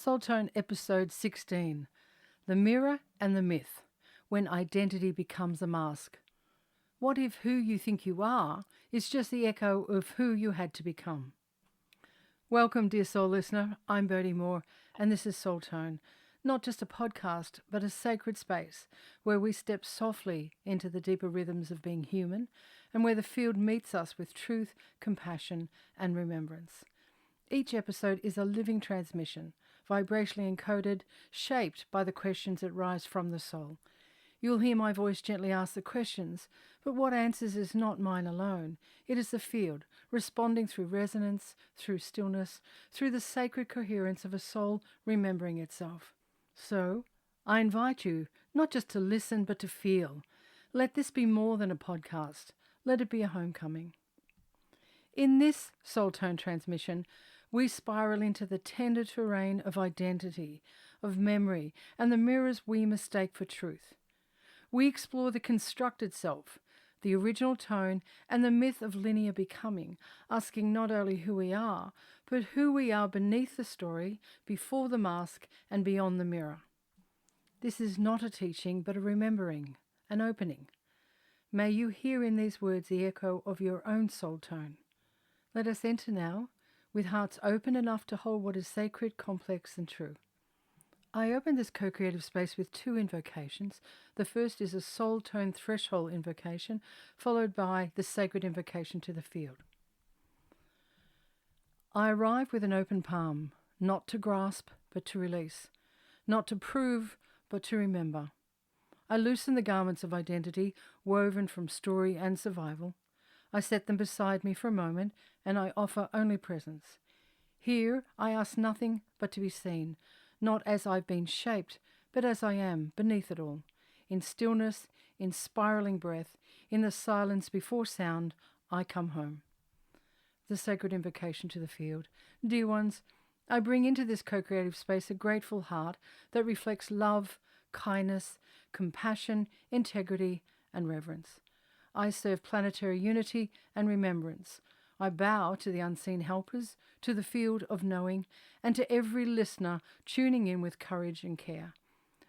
Soul Tone episode 16, The Mirror and the Myth, When Identity Becomes a Mask. What if who you think you are is just the echo of who you had to become? Welcome, dear soul listener. I'm Bertie Moore, and this is Soul Tone, not just a podcast, but a sacred space where we step softly into the deeper rhythms of being human and where the field meets us with truth, compassion, and remembrance. Each episode is a living transmission, vibrationally encoded, shaped by the questions that rise from the soul. You'll hear my voice gently ask the questions, but what answers is not mine alone. It is the field, responding through resonance, through stillness, through the sacred coherence of a soul remembering itself. So, I invite you not just to listen, but to feel. Let this be more than a podcast. Let it be a homecoming. In this Soul Tone transmission, we spiral into the tender terrain of identity, of memory, and the mirrors we mistake for truth. We explore the constructed self, the original tone, and the myth of linear becoming, asking not only who we are, but who we are beneath the story, before the mask, and beyond the mirror. This is not a teaching, but a remembering, an opening. May you hear in these words the echo of your own soul tone. Let us enter now, with hearts open enough to hold what is sacred, complex, and true. I open this co-creative space with two invocations. The first is a soul tone threshold invocation, followed by the sacred invocation to the field. I arrive with an open palm, not to grasp, but to release, not to prove, but to remember. I loosen the garments of identity, woven from story and survival. I set them beside me for a moment, and I offer only presence. Here I ask nothing but to be seen, not as I've been shaped, but as I am, beneath it all. In stillness, in spiraling breath, in the silence before sound, I come home. The sacred invocation to the field. Dear ones, I bring into this co-creative space a grateful heart that reflects love, kindness, compassion, integrity, and reverence. I serve planetary unity and remembrance. I bow to the unseen helpers, to the field of knowing, and to every listener tuning in with courage and care.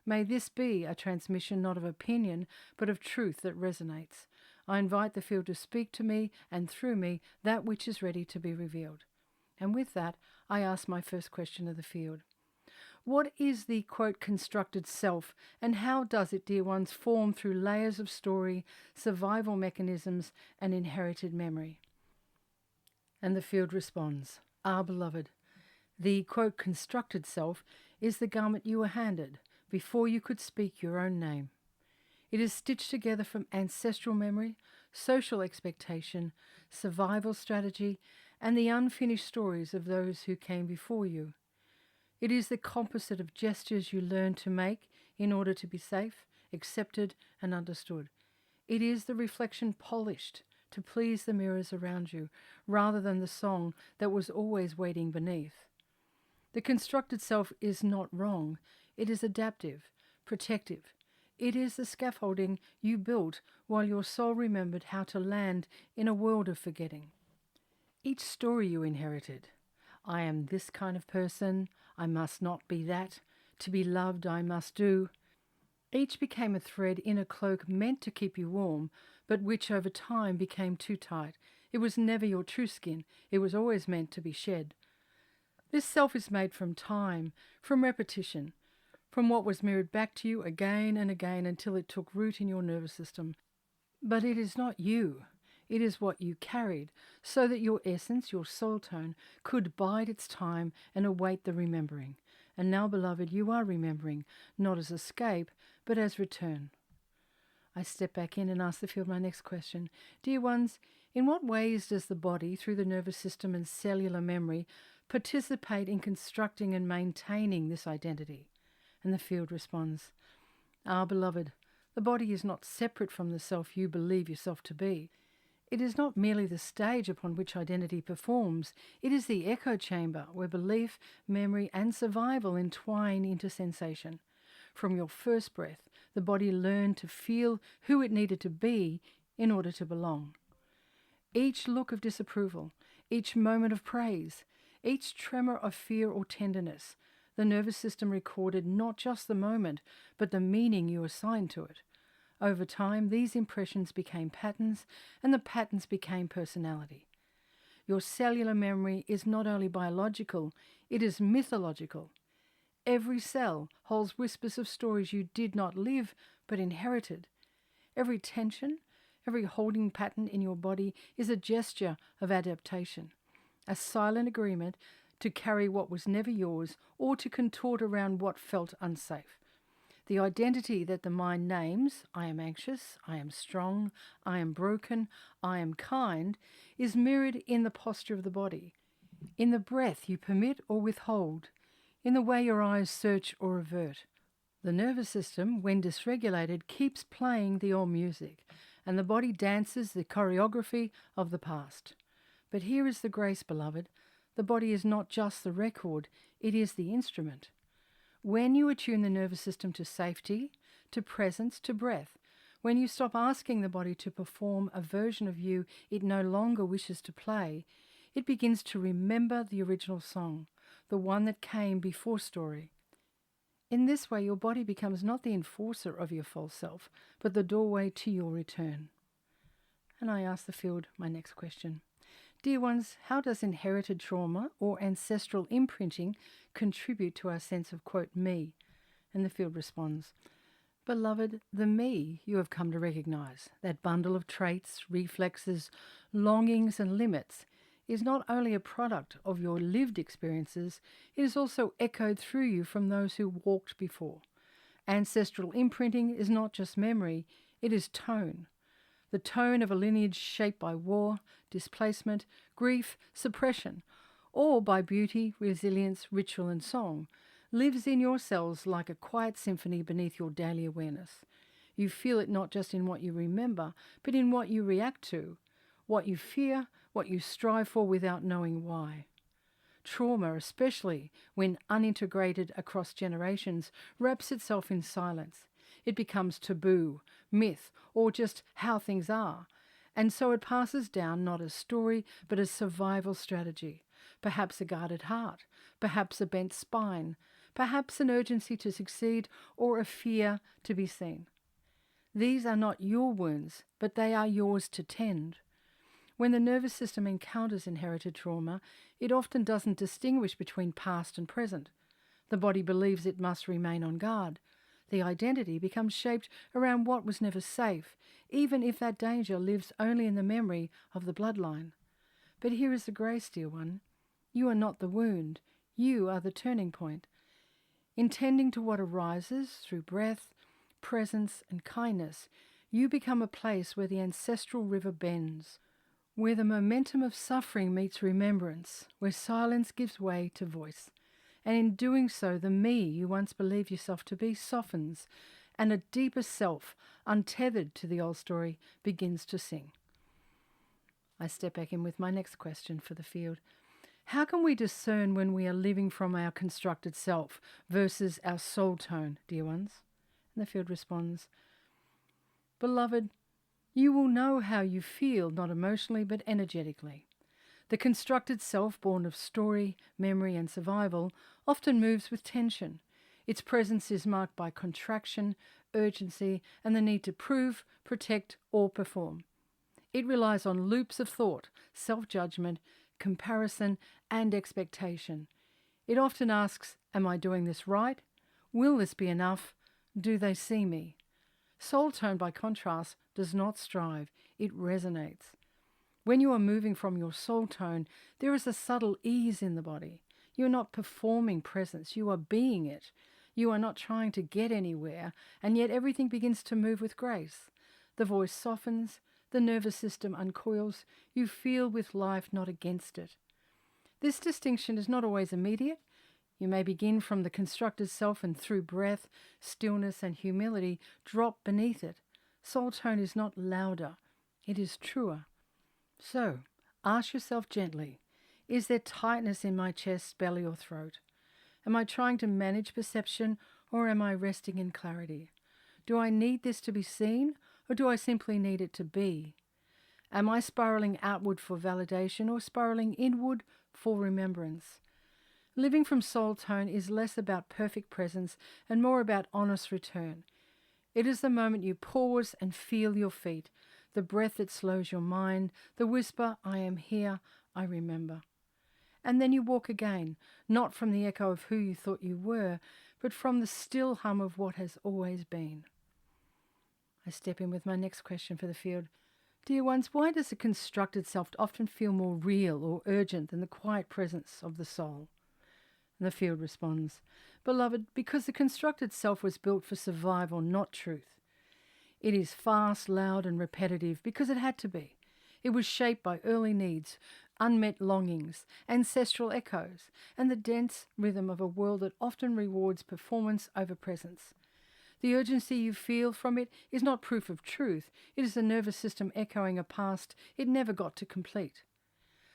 May this be a transmission not of opinion, but of truth that resonates. I invite the field to speak to me and through me that which is ready to be revealed. And with that, I ask my first question of the field. What is the, quote, constructed self, and how does it, dear ones, form through layers of story, survival mechanisms, and inherited memory? And the field responds, beloved, the, quote, constructed self is the garment you were handed before you could speak your own name. It is stitched together from ancestral memory, social expectation, survival strategy, and the unfinished stories of those who came before you. It is the composite of gestures you learn to make in order to be safe, accepted, and understood. It is the reflection polished to please the mirrors around you, rather than the song that was always waiting beneath. The constructed self is not wrong. It is adaptive, protective. It is the scaffolding you built while your soul remembered how to land in a world of forgetting. Each story you inherited, I am this kind of person, I must not be that, to be loved I must do. Each became a thread in a cloak meant to keep you warm, but which over time became too tight. It was never your true skin, it was always meant to be shed. This self is made from time, from repetition, from what was mirrored back to you again and again until it took root in your nervous system. But it is not you. It is what you carried, so that your essence, your soul tone, could bide its time and await the remembering. And now, beloved, you are remembering, not as escape, but as return. I step back in and ask the field my next question. Dear ones, in what ways does the body, through the nervous system and cellular memory, participate in constructing and maintaining this identity? And the field responds, beloved, the body is not separate from the self you believe yourself to be. It is not merely the stage upon which identity performs. It is the echo chamber where belief, memory, and survival entwine into sensation. From your first breath, the body learned to feel who it needed to be in order to belong. Each look of disapproval, each moment of praise, each tremor of fear or tenderness, The nervous system recorded not just the moment, but the meaning you assigned to it. Over time, these impressions became patterns, and the patterns became personality. Your cellular memory is not only biological, it is mythological. Every cell holds whispers of stories you did not live, but inherited. Every tension, every holding pattern in your body is a gesture of adaptation, a silent agreement to carry what was never yours or to contort around what felt unsafe. The identity that the mind names, I am anxious, I am strong, I am broken, I am kind, is mirrored in the posture of the body, in the breath you permit or withhold, in the way your eyes search or avert. The nervous system, when dysregulated, keeps playing the old music, and the body dances the choreography of the past. But here is the grace, beloved. The body is not just the record, it is the instrument. When you attune the nervous system to safety, to presence, to breath, when you stop asking the body to perform a version of you it no longer wishes to play, it begins to remember the original song, the one that came before story. In this way, your body becomes not the enforcer of your false self, but the doorway to your return. And I ask the field my next question. Dear ones, how does inherited trauma or ancestral imprinting contribute to our sense of, quote, me? And the field responds, Beloved, the me you have come to recognize, that bundle of traits, reflexes, longings and limits, is not only a product of your lived experiences, it is also echoed through you from those who walked before. Ancestral imprinting is not just memory, it is tone. The tone of a lineage shaped by war, displacement, grief, suppression, or by beauty, resilience, ritual and song, lives in your cells like a quiet symphony beneath your daily awareness. You feel it not just in what you remember, but in what you react to, what you fear, what you strive for without knowing why. Trauma, especially when unintegrated across generations, wraps itself in silence. It becomes taboo, myth, or just how things are. And so it passes down not as story, but as survival strategy. Perhaps a guarded heart, perhaps a bent spine, perhaps an urgency to succeed, or a fear to be seen. These are not your wounds, but they are yours to tend. When the nervous system encounters inherited trauma, it often doesn't distinguish between past and present. The body believes it must remain on guard. The identity becomes shaped around what was never safe, even if that danger lives only in the memory of the bloodline. But here is the grace, dear one. You are not the wound. You are the turning point. In tending to what arises through breath, presence, and kindness, you become a place where the ancestral river bends, where the momentum of suffering meets remembrance, where silence gives way to voice. And in doing so, the me you once believed yourself to be softens, and a deeper self, untethered to the old story, begins to sing. I step back in with my next question for the field. How can we discern when we are living from our constructed self versus our soul tone, dear ones? And the field responds, Beloved, you will know how you feel, not emotionally, but energetically. The constructed self, born of story, memory, and survival, often moves with tension. Its presence is marked by contraction, urgency, and the need to prove, protect, or perform. It relies on loops of thought, self-judgment, comparison, and expectation. It often asks, am I doing this right? Will this be enough? Do they see me? Soul tone, by contrast, does not strive. It resonates. When you are moving from your soul tone, there is a subtle ease in the body. You are not performing presence. You are being it. You are not trying to get anywhere, and yet everything begins to move with grace. The voice softens. The nervous system uncoils. You feel with life, not against it. This distinction is not always immediate. You may begin from the constructed self and through breath, stillness, and humility drop beneath it. Soul tone is not louder. It is truer. So, ask yourself gently, is there tightness in my chest, belly, or throat? Am I trying to manage perception, or am I resting in clarity? Do I need this to be seen, or do I simply need it to be? Am I spiraling outward for validation, or spiraling inward for remembrance? Living from soul tone is less about perfect presence and more about honest return. It is the moment you pause and feel your feet, the breath that slows your mind, the whisper, I am here, I remember. And then you walk again, not from the echo of who you thought you were, but from the still hum of what has always been. I step in with my next question for the field. Dear ones, why does the constructed self often feel more real or urgent than the quiet presence of the soul? And the field responds, Beloved, because the constructed self was built for survival, not truth. It is fast, loud, and repetitive because it had to be. It was shaped by early needs, unmet longings, ancestral echoes, and the dense rhythm of a world that often rewards performance over presence. The urgency you feel from it is not proof of truth. It is the nervous system echoing a past it never got to complete.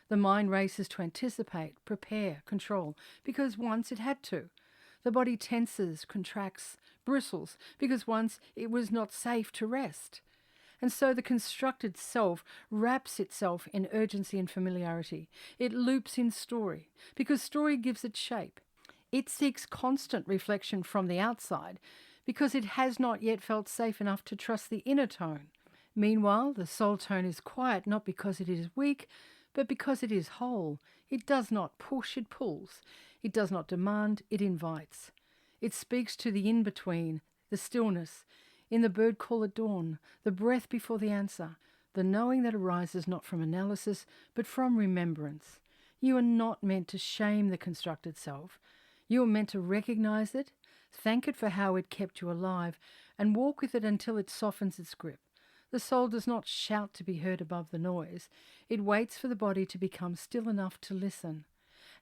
The mind races to anticipate, prepare, control, because once it had to. The body tenses, contracts, bristles, because once it was not safe to rest. And so the constructed self wraps itself in urgency and familiarity. It loops in story, because story gives it shape. It seeks constant reflection from the outside, because it has not yet felt safe enough to trust the inner tone. Meanwhile, the soul tone is quiet not because it is weak, but because it is whole. It does not push, it pulls. It does not demand, it invites. It speaks to the in-between, the stillness, in the bird call at dawn, the breath before the answer, the knowing that arises not from analysis, but from remembrance. You are not meant to shame the constructed self. You are meant to recognize it, thank it for how it kept you alive, and walk with it until it softens its grip. The soul does not shout to be heard above the noise. It waits for the body to become still enough to listen.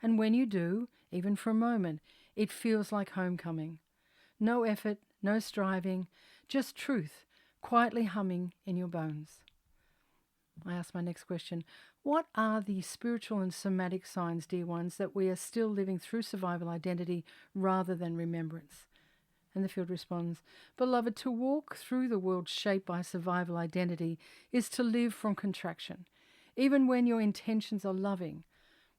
And when you do, even for a moment, it feels like homecoming. No effort, no striving, just truth, quietly humming in your bones. I ask my next question. What are the spiritual and somatic signs, dear ones, that we are still living through survival identity rather than remembrance? And the field responds, Beloved, to walk through the world shaped by survival identity is to live from contraction, even when your intentions are loving.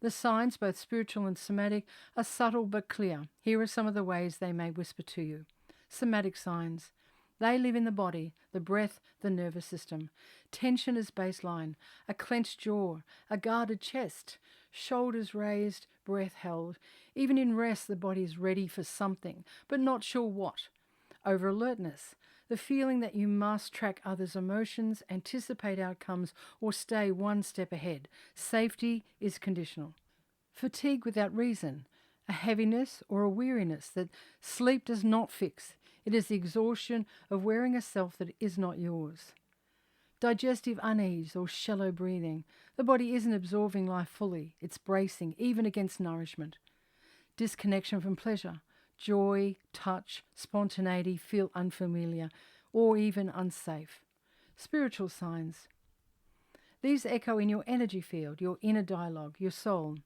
The signs, both spiritual and somatic, are subtle but clear. Here are some of the ways they may whisper to you. Somatic signs. They live in the body, the breath, the nervous system. Tension is baseline, a clenched jaw, a guarded chest, shoulders raised, breath held. Even in rest, the body is ready for something, but not sure what. Over-alertness, the feeling that you must track others' emotions, anticipate outcomes, or stay one step ahead. Safety is conditional. Fatigue without reason, a heaviness or a weariness that sleep does not fix. It is the exhaustion of wearing a self that is not yours. Digestive unease or shallow breathing. The body isn't absorbing life fully. It's bracing, even against nourishment. Disconnection from pleasure. Joy, touch, spontaneity feel unfamiliar or even unsafe. Spiritual signs. These echo in your energy field, your inner dialogue, your soul.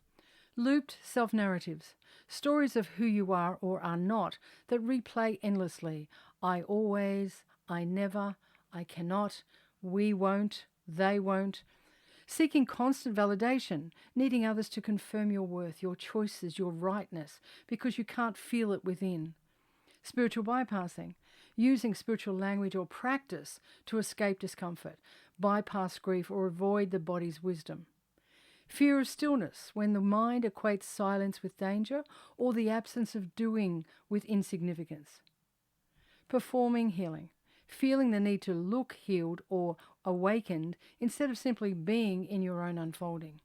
Looped self-narratives, stories of who you are or are not that replay endlessly. I always, I never, I cannot, we won't, they won't. Seeking constant validation, needing others to confirm your worth, your choices, your rightness, because you can't feel it within. Spiritual bypassing, using spiritual language or practice to escape discomfort, bypass grief or avoid the body's wisdom. Fear of stillness, when the mind equates silence with danger or the absence of doing with insignificance. Performing healing, feeling the need to look healed or awakened instead of simply being in your own unfolding.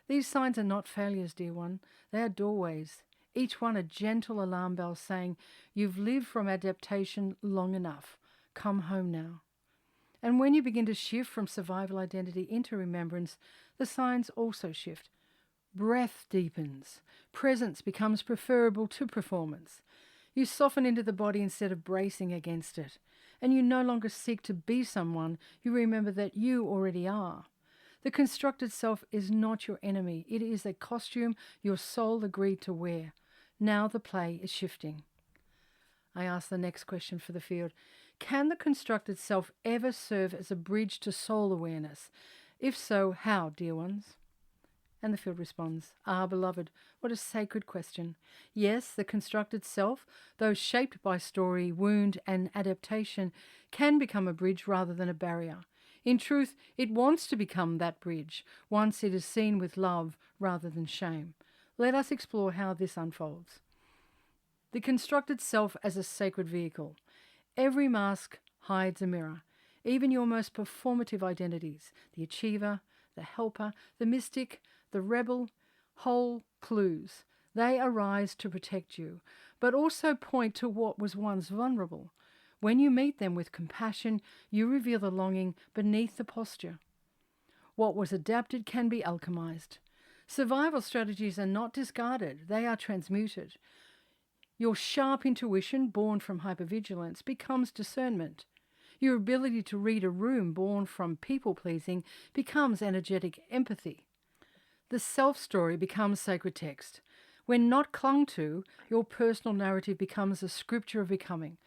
These signs are not failures, dear one. They are doorways, each one a gentle alarm bell saying, you've lived from adaptation long enough. Come home now. And when you begin to shift from survival identity into remembrance, the signs also shift. Breath deepens. Presence becomes preferable to performance. You soften into the body instead of bracing against it. And you no longer seek to be someone. You remember that you already are. The constructed self is not your enemy. It is a costume your soul agreed to wear. Now the play is shifting. I ask the next question for the field. Can the constructed self ever serve as a bridge to soul awareness? If so, how, dear ones? And the field responds, "Ah, beloved, what a sacred question. Yes, the constructed self, though shaped by story, wound, and adaptation, can become a bridge rather than a barrier. In truth, it wants to become that bridge once it is seen with love rather than shame. Let us explore how this unfolds. The constructed self as a sacred vehicle. Every mask hides a mirror. Even your most performative identities, the achiever, the helper, the mystic, the rebel, hold clues. They arise to protect you, but also point to what was once vulnerable. When you meet them with compassion, you reveal the longing beneath the posture. What was adapted can be alchemized. Survival strategies are not discarded, they are transmuted. Your sharp intuition, born from hypervigilance, becomes discernment. Your ability to read a room, born from people-pleasing, becomes energetic empathy. The self-story becomes sacred text. When not clung to, your personal narrative becomes a scripture of becoming.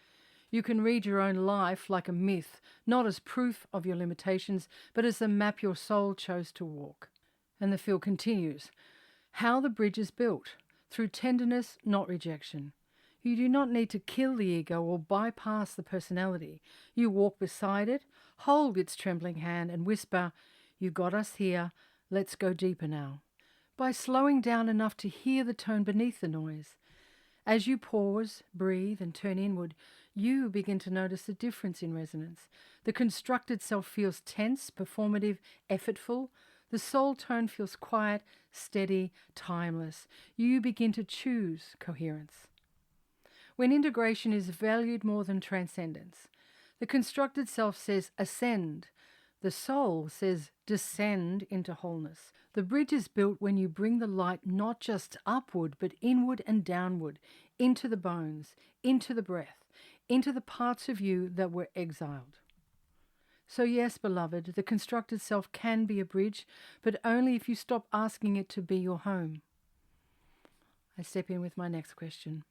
You can read your own life like a myth, not as proof of your limitations, but as the map your soul chose to walk." And the field continues. How the bridge is built. Through tenderness, not rejection. You do not need to kill the ego or bypass the personality. You walk beside it, hold its trembling hand, and whisper, "You got us here, let's go deeper now." By slowing down enough to hear the tone beneath the noise. As you pause, breathe, and turn inward, you begin to notice the difference in resonance. The constructed self feels tense, performative, effortful. The soul tone feels quiet, steady, timeless. You begin to choose coherence. When integration is valued more than transcendence, the constructed self says ascend. The soul says descend into wholeness. The bridge is built when you bring the light not just upward, but inward and downward, into the bones, into the breath, into the parts of you that were exiled. So yes, beloved, the constructed self can be a bridge, but only if you stop asking it to be your home. I step in with my next question.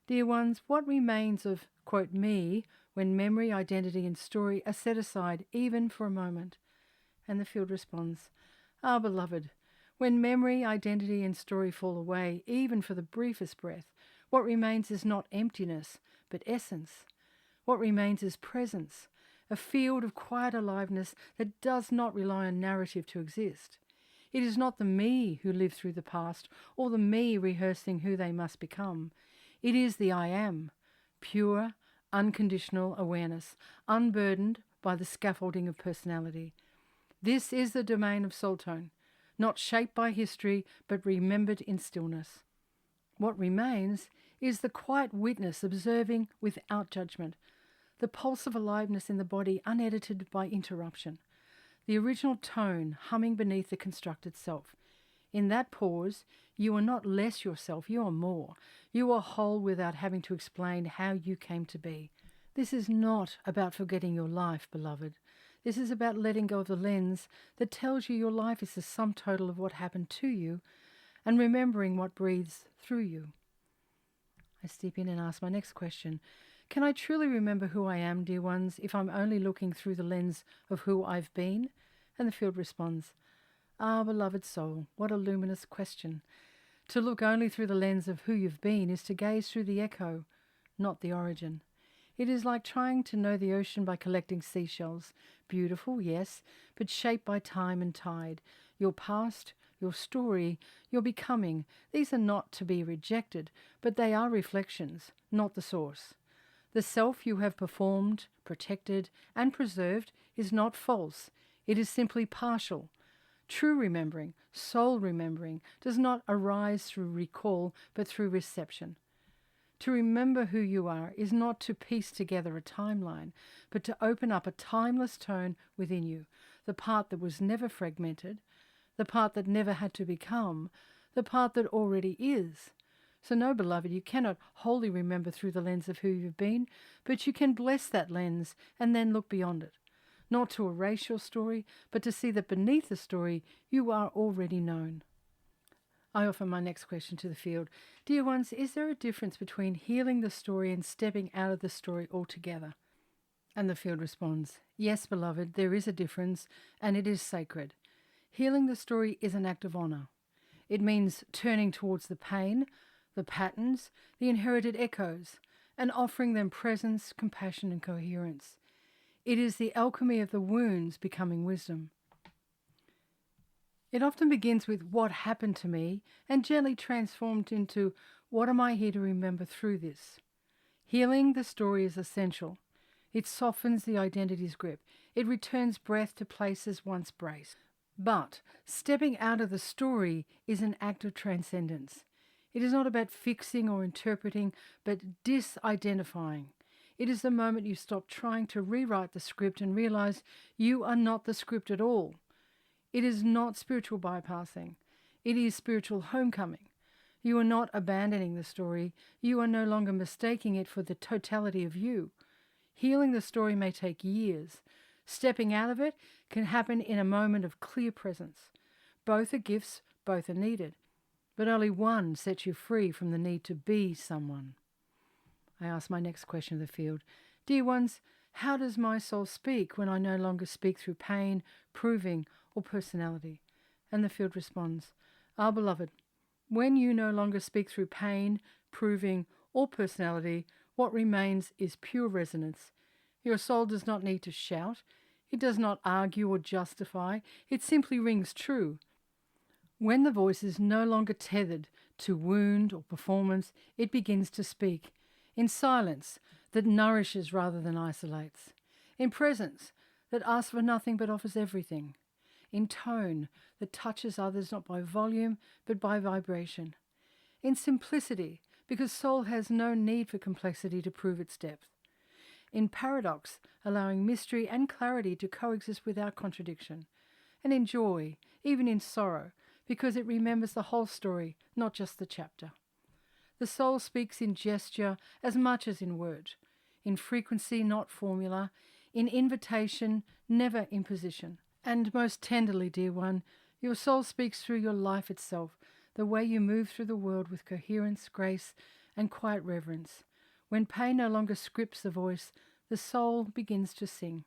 Dear ones, what remains of, quote, me, when memory, identity, and story are set aside even for a moment? And the field responds, "Ah, beloved, when memory, identity, and story fall away, even for the briefest breath, what remains is not emptiness, but essence. What remains is presence, a field of quiet aliveness that does not rely on narrative to exist. It is not the me who lived through the past, or the me rehearsing who they must become. It is the I am, pure, unconditional awareness, unburdened by the scaffolding of personality. This is the domain of soul tone, not shaped by history, but remembered in stillness. What remains is the quiet witness observing without judgment, the pulse of aliveness in the body unedited by interruption, the original tone humming beneath the constructed self. In that pause, you are not less yourself, you are more. You are whole without having to explain how you came to be. This is not about forgetting your life, beloved. This is about letting go of the lens that tells you your life is the sum total of what happened to you and remembering what breathes through you. I step in and ask my next question. Can I truly remember who I am, dear ones, if I'm only looking through the lens of who I've been? And the field responds, "Ah, beloved soul, what a luminous question. To look only through the lens of who you've been is to gaze through the echo, not the origin. It is like trying to know the ocean by collecting seashells. Beautiful, yes, but shaped by time and tide. Your past, your story, your becoming, these are not to be rejected, but they are reflections, not the source. The self you have performed, protected, and preserved is not false. It is simply partial. True remembering, soul remembering, does not arise through recall, but through reception. To remember who you are is not to piece together a timeline, but to open up a timeless tone within you, the part that was never fragmented, the part that never had to become, the part that already is. So no, beloved, you cannot wholly remember through the lens of who you've been, but you can bless that lens and then look beyond it. Not to erase your story, but to see that beneath the story you are already known." I offer my next question to the field. Dear ones, is there a difference between healing the story and stepping out of the story altogether? And the field responds, "Yes, beloved, there is a difference, and it is sacred. Healing the story is an act of honor. It means turning towards the pain, the patterns, the inherited echoes, and offering them presence, compassion, and coherence. It is the alchemy of the wounds becoming wisdom. It often begins with what happened to me and gently transformed into what am I here to remember through this. Healing the story is essential. It softens the identity's grip. It returns breath to places once braced. But stepping out of the story is an act of transcendence. It is not about fixing or interpreting, but disidentifying. It is the moment you stop trying to rewrite the script and realize you are not the script at all. It is not spiritual bypassing. It is spiritual homecoming. You are not abandoning the story. You are no longer mistaking it for the totality of you. Healing the story may take years. Stepping out of it can happen in a moment of clear presence. Both are gifts, both are needed. But only one sets you free from the need to be someone. I ask my next question of the field. Dear ones, how does my soul speak when I no longer speak through pain, proving, or personality? And the field responds, Our beloved, when you no longer speak through pain, proving, or personality, what remains is pure resonance. Your soul does not need to shout. It does not argue or justify. It simply rings true. When the voice is no longer tethered to wound or performance, it begins to speak in silence that nourishes rather than isolates, in presence that asks for nothing but offers everything, in tone that touches others not by volume but by vibration, in simplicity because soul has no need for complexity to prove its depth, in paradox allowing mystery and clarity to coexist without contradiction, and in joy, even in sorrow, because it remembers the whole story, not just the chapter. The soul speaks in gesture as much as in word, in frequency, not formula, in invitation, never imposition. And most tenderly, dear one, your soul speaks through your life itself, the way you move through the world with coherence, grace, and quiet reverence. When pain no longer scripts the voice, the soul begins to sing.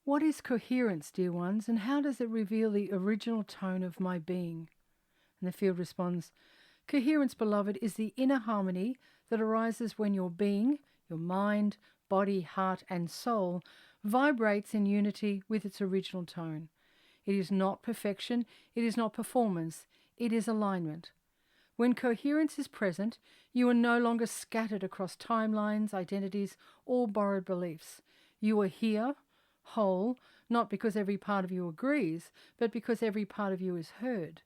What is coherence, dear ones, and how does it reveal the original tone of my being? And the field responds, Coherence, beloved, is the inner harmony that arises when your being, your mind, body, heart, and soul vibrates in unity with its original tone. It is not perfection, it is not performance, it is alignment. When coherence is present, you are no longer scattered across timelines, identities, or borrowed beliefs. You are here, whole, not because every part of you agrees, but because every part of you is heard.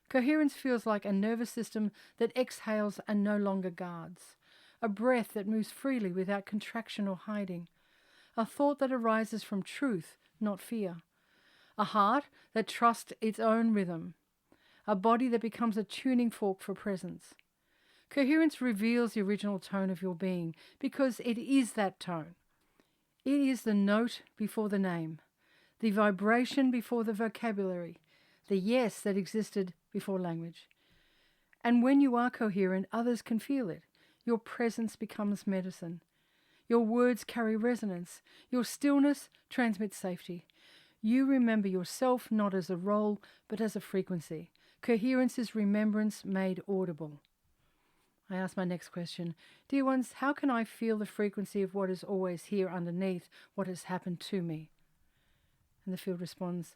Coherence feels like a nervous system that exhales and no longer guards, a breath that moves freely without contraction or hiding, a thought that arises from truth, not fear, a heart that trusts its own rhythm, a body that becomes a tuning fork for presence. Coherence reveals the original tone of your being because it is that tone. It is the note before the name, the vibration before the vocabulary, the yes that existed before language. And when you are coherent, others can feel it. Your presence becomes medicine. Your words carry resonance. Your stillness transmits safety. You remember yourself not as a role, but as a frequency. Coherence is remembrance made audible. I ask my next question. Dear ones, how can I feel the frequency of what is always here underneath what has happened to me? And the field responds,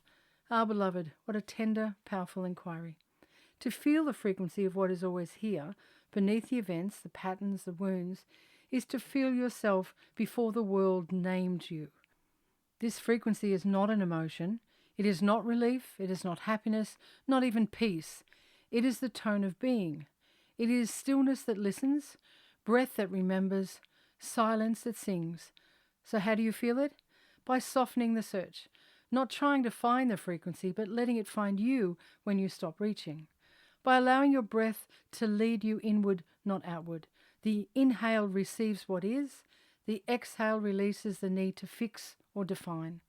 Our beloved, what a tender, powerful inquiry. To feel the frequency of what is always here, beneath the events, the patterns, the wounds, is to feel yourself before the world named you. This frequency is not an emotion. It is not relief. It is not happiness, not even peace. It is the tone of being. It is stillness that listens, breath that remembers, silence that sings. So how do you feel it? By softening the search, not trying to find the frequency, but letting it find you when you stop reaching. By allowing your breath to lead you inward, not outward. The inhale receives what is. The exhale releases the need to fix or define.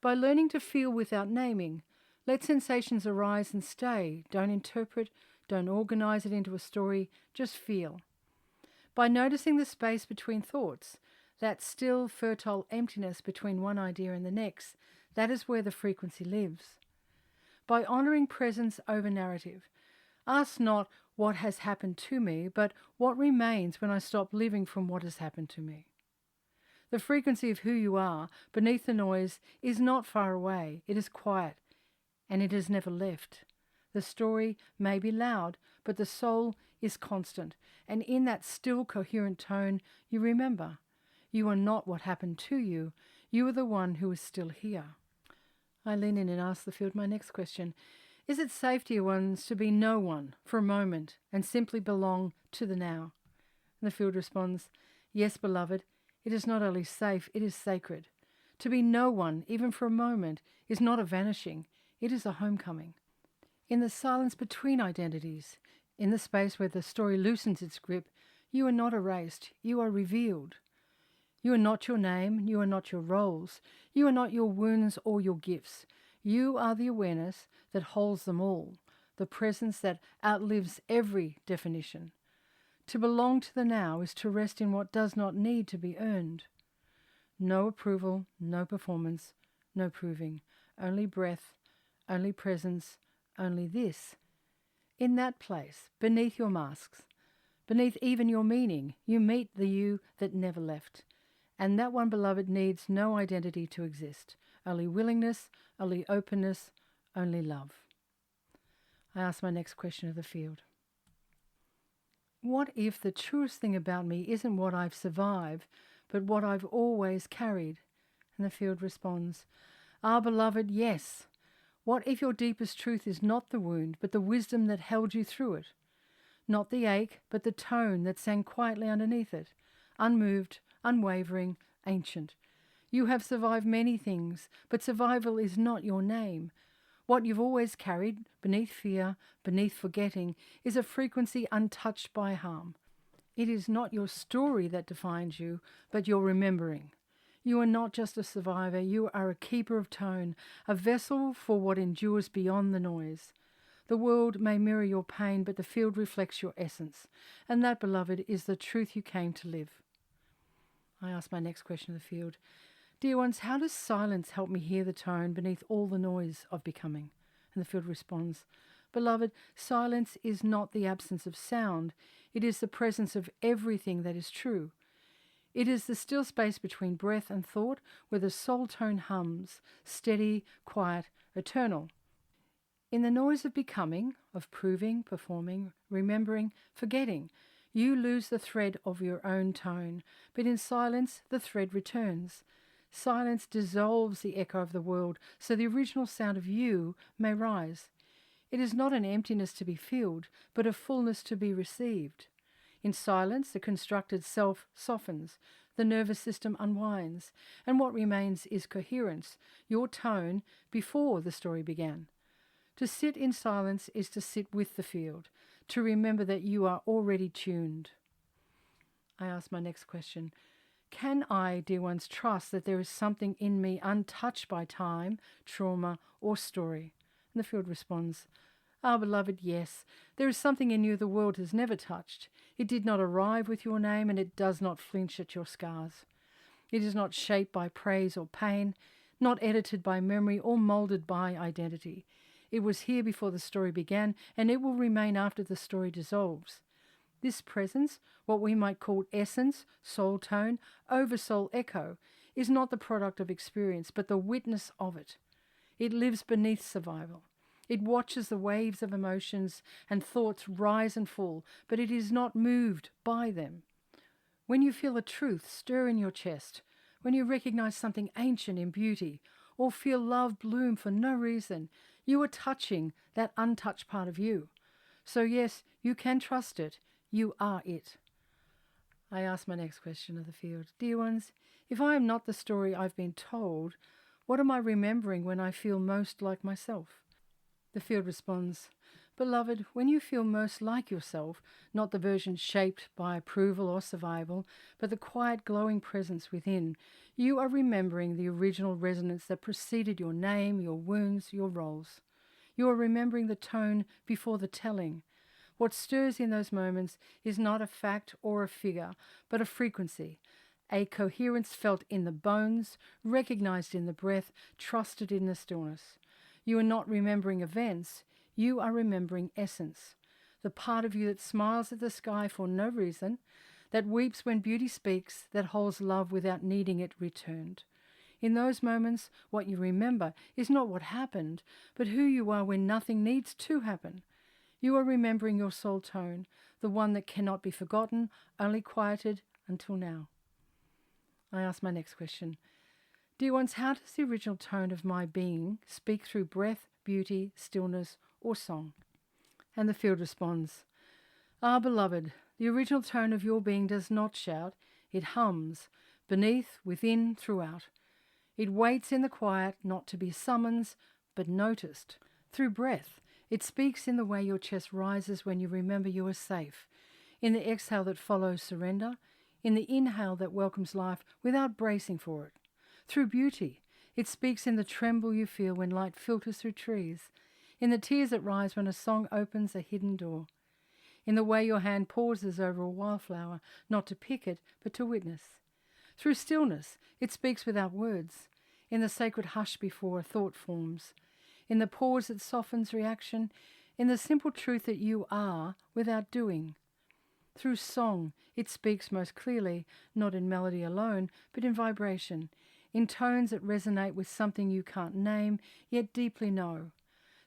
By learning to feel without naming, let sensations arise and stay. Don't interpret, don't organize it into a story, just feel. By noticing the space between thoughts, that still, fertile emptiness between one idea and the next, that is where the frequency lives. by honouring presence over narrative. Ask not what has happened to me, but what remains when I stop living from what has happened to me. The frequency of who you are beneath the noise is not far away. It is quiet, and it has never left. The story may be loud, but the soul is constant, and in that still, coherent tone, you remember. You are not what happened to you. You are the one who is still here. I lean in and ask the field my next question. Is it safe, dear ones, to be no one for a moment and simply belong to the now? And the field responds, yes, beloved, it is not only safe, it is sacred. To be no one, even for a moment, is not a vanishing, it is a homecoming. In the silence between identities, in the space where the story loosens its grip, you are not erased, you are revealed. You are not your name, you are not your roles, you are not your wounds or your gifts. You are the awareness that holds them all, the presence that outlives every definition. To belong to the now is to rest in what does not need to be earned. No approval, no performance, no proving, only breath, only presence, only this. In that place, beneath your masks, beneath even your meaning, you meet the you that never left. And that one, beloved, needs no identity to exist, only willingness, only openness, only love. I ask my next question of the field. What if the truest thing about me isn't what I've survived, but what I've always carried? And the field responds, ah, beloved, yes. What if your deepest truth is not the wound, but the wisdom that held you through it? Not the ache, but the tone that sang quietly underneath it, unmoved, unwavering, ancient. You have survived many things, but survival is not your name. What you've always carried, beneath fear, beneath forgetting, is a frequency untouched by harm. It is not your story that defines you, but your remembering. You are not just a survivor, you are a keeper of tone, a vessel for what endures beyond the noise. The world may mirror your pain, but the field reflects your essence. And that, beloved, is the truth you came to live. I ask my next question of the field. Dear ones, how does silence help me hear the tone beneath all the noise of becoming? And the field responds, beloved, silence is not the absence of sound. It is the presence of everything that is true. It is the still space between breath and thought where the soul tone hums, steady, quiet, eternal. In the noise of becoming, of proving, performing, remembering, forgetting, you lose the thread of your own tone, but in silence the thread returns. Silence dissolves the echo of the world, so the original sound of you may rise. It is not an emptiness to be filled, but a fullness to be received. In silence, the constructed self softens, the nervous system unwinds, and what remains is coherence, your tone before the story began. To sit in silence is to sit with the field, to remember that you are already tuned. I ask my next question. Can I, dear ones, trust that there is something in me untouched by time, trauma, or story? And the field responds, ah, beloved, yes, there is something in you the world has never touched. It did not arrive with your name, and it does not flinch at your scars. It is not shaped by praise or pain, not edited by memory or molded by identity. It was here before the story began, and it will remain after the story dissolves. This presence, what we might call essence, soul tone, oversoul echo, is not the product of experience, but the witness of it. It lives beneath survival. It watches the waves of emotions and thoughts rise and fall, but it is not moved by them. When you feel a truth stir in your chest, when you recognize something ancient in beauty, or feel love bloom for no reason, you are touching that untouched part of you. So yes, you can trust it. You are it. I ask my next question of the field. Dear ones, if I am not the story I've been told, what am I remembering when I feel most like myself? The field responds, beloved, when you feel most like yourself, not the version shaped by approval or survival, but the quiet glowing presence within, you are remembering the original resonance that preceded your name, your wounds, your roles. You are remembering the tone before the telling. What stirs in those moments is not a fact or a figure, but a frequency, a coherence felt in the bones, recognized in the breath, trusted in the stillness. You are not remembering events, you are remembering essence. The part of you that smiles at the sky for no reason, that weeps when beauty speaks, that holds love without needing it returned. In those moments, what you remember is not what happened, but who you are when nothing needs to happen. You are remembering your soul tone, the one that cannot be forgotten, only quieted until now. I ask my next question. Dear ones, how does the original tone of my being speak through breath, beauty, stillness, or song? And the field responds, Ah, beloved, the original tone of your being does not shout, it hums, beneath, within, throughout. It waits in the quiet, not to be summoned, but noticed. Through breath, it speaks in the way your chest rises when you remember you are safe, in the exhale that follows surrender, in the inhale that welcomes life without bracing for it. Through beauty, it speaks in the tremble you feel when light filters through trees, in the tears that rise when a song opens a hidden door, in the way your hand pauses over a wildflower, not to pick it, but to witness. Through stillness, it speaks without words, in the sacred hush before a thought forms, in the pause that softens reaction, in the simple truth that you are without doing. Through song, it speaks most clearly, not in melody alone, but in vibration, in tones that resonate with something you can't name, yet deeply know.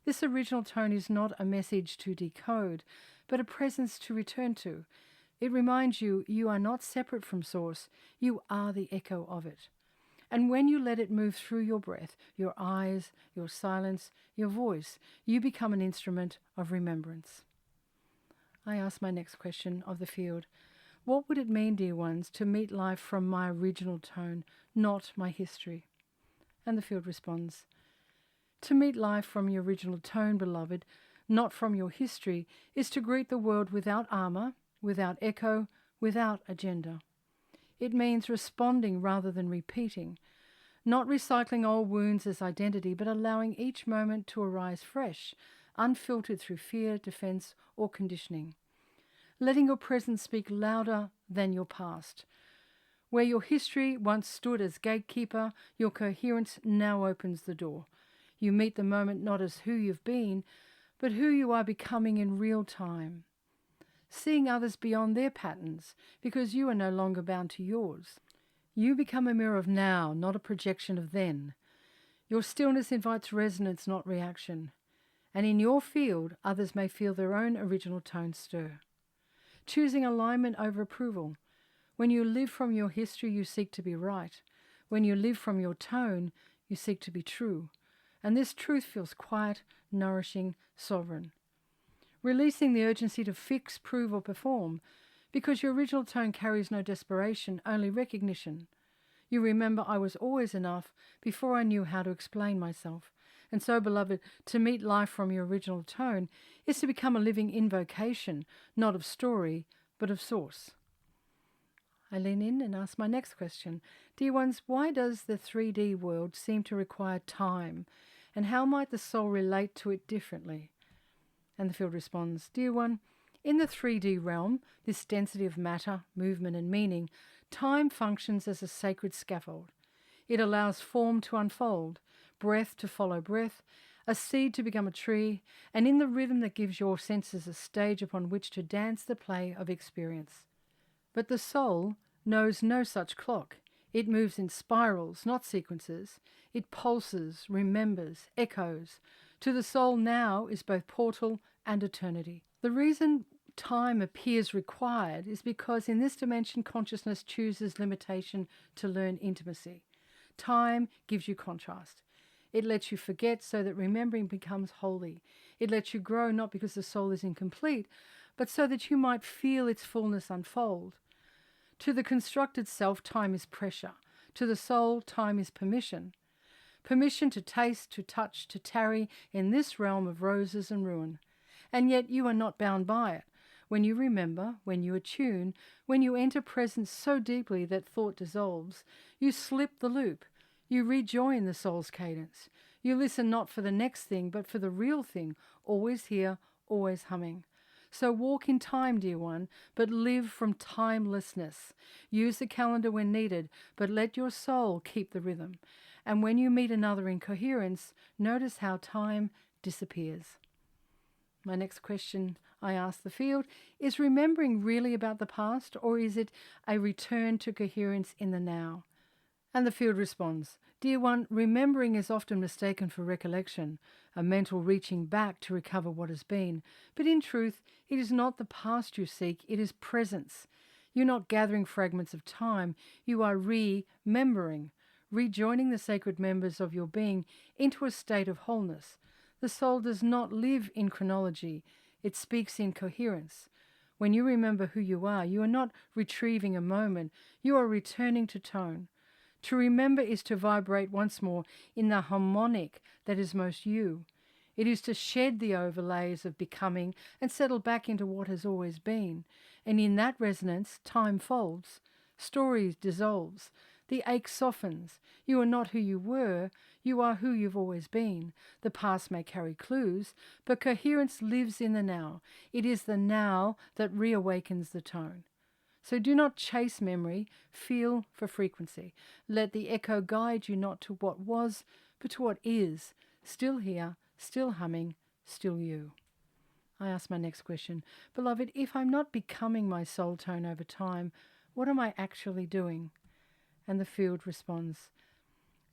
This original tone is not a message to decode, but a presence to return to. It reminds you you are not separate from Source, you are the echo of it. And when you let it move through your breath, your eyes, your silence, your voice, you become an instrument of remembrance. I ask my next question of the field. What would it mean, dear ones, to meet life from my original tone, not my history? And the field responds, to meet life from your original tone, beloved, not from your history, is to greet the world without armor, without echo, without agenda. It means responding rather than repeating, not recycling old wounds as identity, but allowing each moment to arise fresh, unfiltered through fear, defense, or conditioning. Letting your present speak louder than your past. Where your history once stood as gatekeeper, your coherence now opens the door. You meet the moment not as who you've been, but who you are becoming in real time. Seeing others beyond their patterns, because you are no longer bound to yours. You become a mirror of now, not a projection of then. Your stillness invites resonance, not reaction. And in your field, others may feel their own original tone stir. Choosing alignment over approval. When you live from your history, you seek to be right. When you live from your tone, you seek to be true. And this truth feels quiet, nourishing, sovereign. Releasing the urgency to fix, prove, or perform, because your original tone carries no desperation, only recognition. You remember I was always enough before I knew how to explain myself. And so, beloved, to meet life from your original tone is to become a living invocation, not of story, but of source. I lean in and ask my next question. Dear ones, why does the 3D world seem to require time? And how might the soul relate to it differently? And the field responds, Dear one, in the 3D realm, this density of matter, movement and meaning, time functions as a sacred scaffold. It allows form to unfold, breath to follow breath, a seed to become a tree, and in the rhythm that gives your senses a stage upon which to dance the play of experience. But the soul knows no such clock. It moves in spirals, not sequences. It pulses, remembers, echoes. To the soul now is both portal and eternity. The reason time appears required is because in this dimension consciousness chooses limitation to learn intimacy. Time gives you contrast. It lets you forget so that remembering becomes holy. It lets you grow not because the soul is incomplete, but so that you might feel its fullness unfold. To the constructed self, time is pressure. To the soul, time is permission. Permission to taste, to touch, to tarry in this realm of roses and ruin. And yet you are not bound by it. When you remember, when you attune, when you enter presence so deeply that thought dissolves, you slip the loop. You rejoin the soul's cadence. You listen not for the next thing, but for the real thing, always here, always humming. So walk in time, dear one, but live from timelessness. Use the calendar when needed, but let your soul keep the rhythm. And when you meet another in coherence, notice how time disappears. My next question I ask the field, is remembering really about the past, or is it a return to coherence in the now? And the field responds, Dear one, remembering is often mistaken for recollection, a mental reaching back to recover what has been. But in truth, it is not the past you seek, it is presence. You're not gathering fragments of time, you are remembering, rejoining the sacred members of your being into a state of wholeness. The soul does not live in chronology, it speaks in coherence. When you remember who you are not retrieving a moment, you are returning to tone. To remember is to vibrate once more in the harmonic that is most you. It is to shed the overlays of becoming and settle back into what has always been. And in that resonance, time folds, story dissolves, the ache softens. You are not who you were, you are who you've always been. The past may carry clues, but coherence lives in the now. It is the now that reawakens the tone. So do not chase memory, feel for frequency. Let the echo guide you not to what was, but to what is, still here, still humming, still you. I ask my next question, Beloved, if I'm not becoming my soul tone over time, what am I actually doing? And the field responds,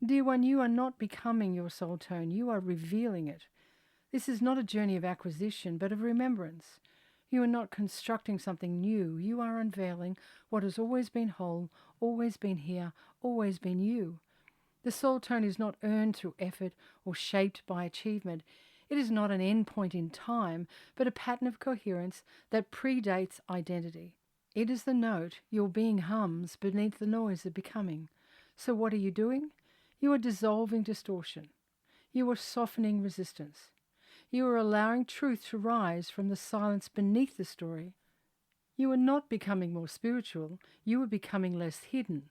Dear one, you are not becoming your soul tone, you are revealing it. This is not a journey of acquisition, but of remembrance. You are not constructing something new, you are unveiling what has always been whole, always been here, always been you. The soul tone is not earned through effort or shaped by achievement. It is not an end point in time, but a pattern of coherence that predates identity. It is the note your being hums beneath the noise of becoming. So what are you doing? You are dissolving distortion. You are softening resistance. You are allowing truth to rise from the silence beneath the story. You are not becoming more spiritual. You are becoming less hidden.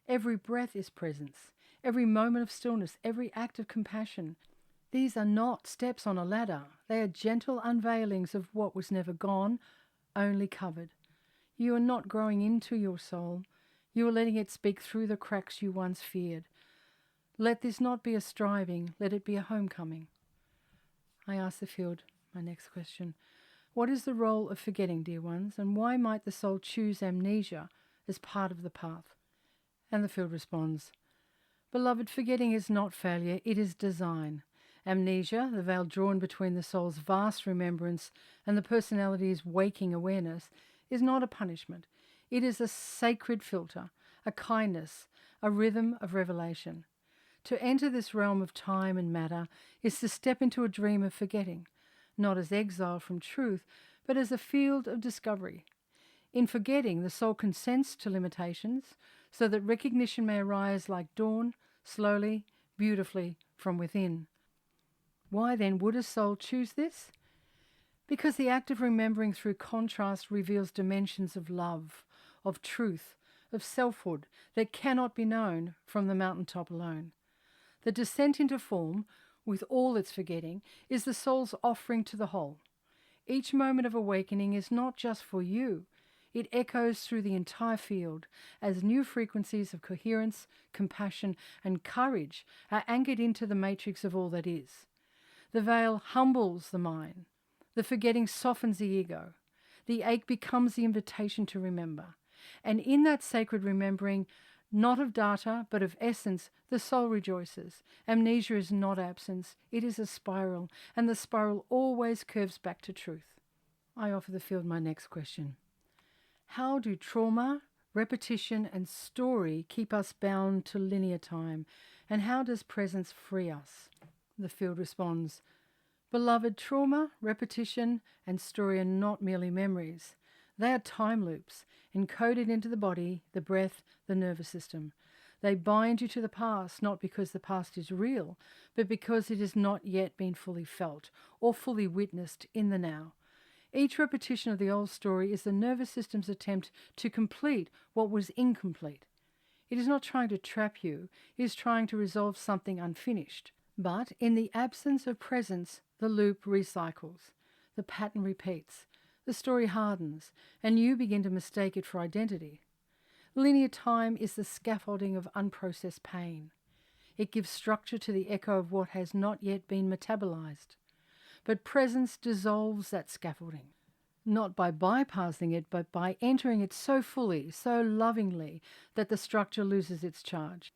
Every breath is presence. Every moment of stillness, every act of compassion. These are not steps on a ladder. They are gentle unveilings of what was never gone, only covered. You are not growing into your soul. You are letting it speak through the cracks you once feared. Let this not be a striving, let it be a homecoming. I ask the field my next question. What is the role of forgetting, dear ones, and why might the soul choose amnesia as part of the path? And the field responds, Beloved, forgetting is not failure, it is design. Amnesia, the veil drawn between the soul's vast remembrance and the personality's waking awareness, is not a punishment. It is a sacred filter, a kindness, a rhythm of revelation. To enter this realm of time and matter is to step into a dream of forgetting, not as exile from truth, but as a field of discovery. In forgetting, the soul consents to limitations so that recognition may arise like dawn, slowly, beautifully from within. Why then would a soul choose this? Because the act of remembering through contrast reveals dimensions of love, of truth, of selfhood that cannot be known from the mountaintop alone. The descent into form, with all its forgetting, is the soul's offering to the whole. Each moment of awakening is not just for you. It echoes through the entire field as new frequencies of coherence, compassion, and courage are anchored into the matrix of all that is. The veil humbles the mind. The forgetting softens the ego. The ache becomes the invitation to remember. And in that sacred remembering, not of data, but of essence, the soul rejoices. Amnesia is not absence, it is a spiral, and the spiral always curves back to truth. I offer the field my next question. How do trauma, repetition, and story keep us bound to linear time? And how does presence free us? The field responds, Beloved, trauma, repetition, and story are not merely memories. They are time loops, encoded into the body, the breath, the nervous system. They bind you to the past, not because the past is real, but because it has not yet been fully felt or fully witnessed in the now. Each repetition of the old story is the nervous system's attempt to complete what was incomplete. It is not trying to trap you, it is trying to resolve something unfinished. But in the absence of presence, the loop recycles, the pattern repeats, the story hardens, and you begin to mistake it for identity. Linear time is the scaffolding of unprocessed pain. It gives structure to the echo of what has not yet been metabolized. But presence dissolves that scaffolding, not by bypassing it, but by entering it so fully, so lovingly, that the structure loses its charge.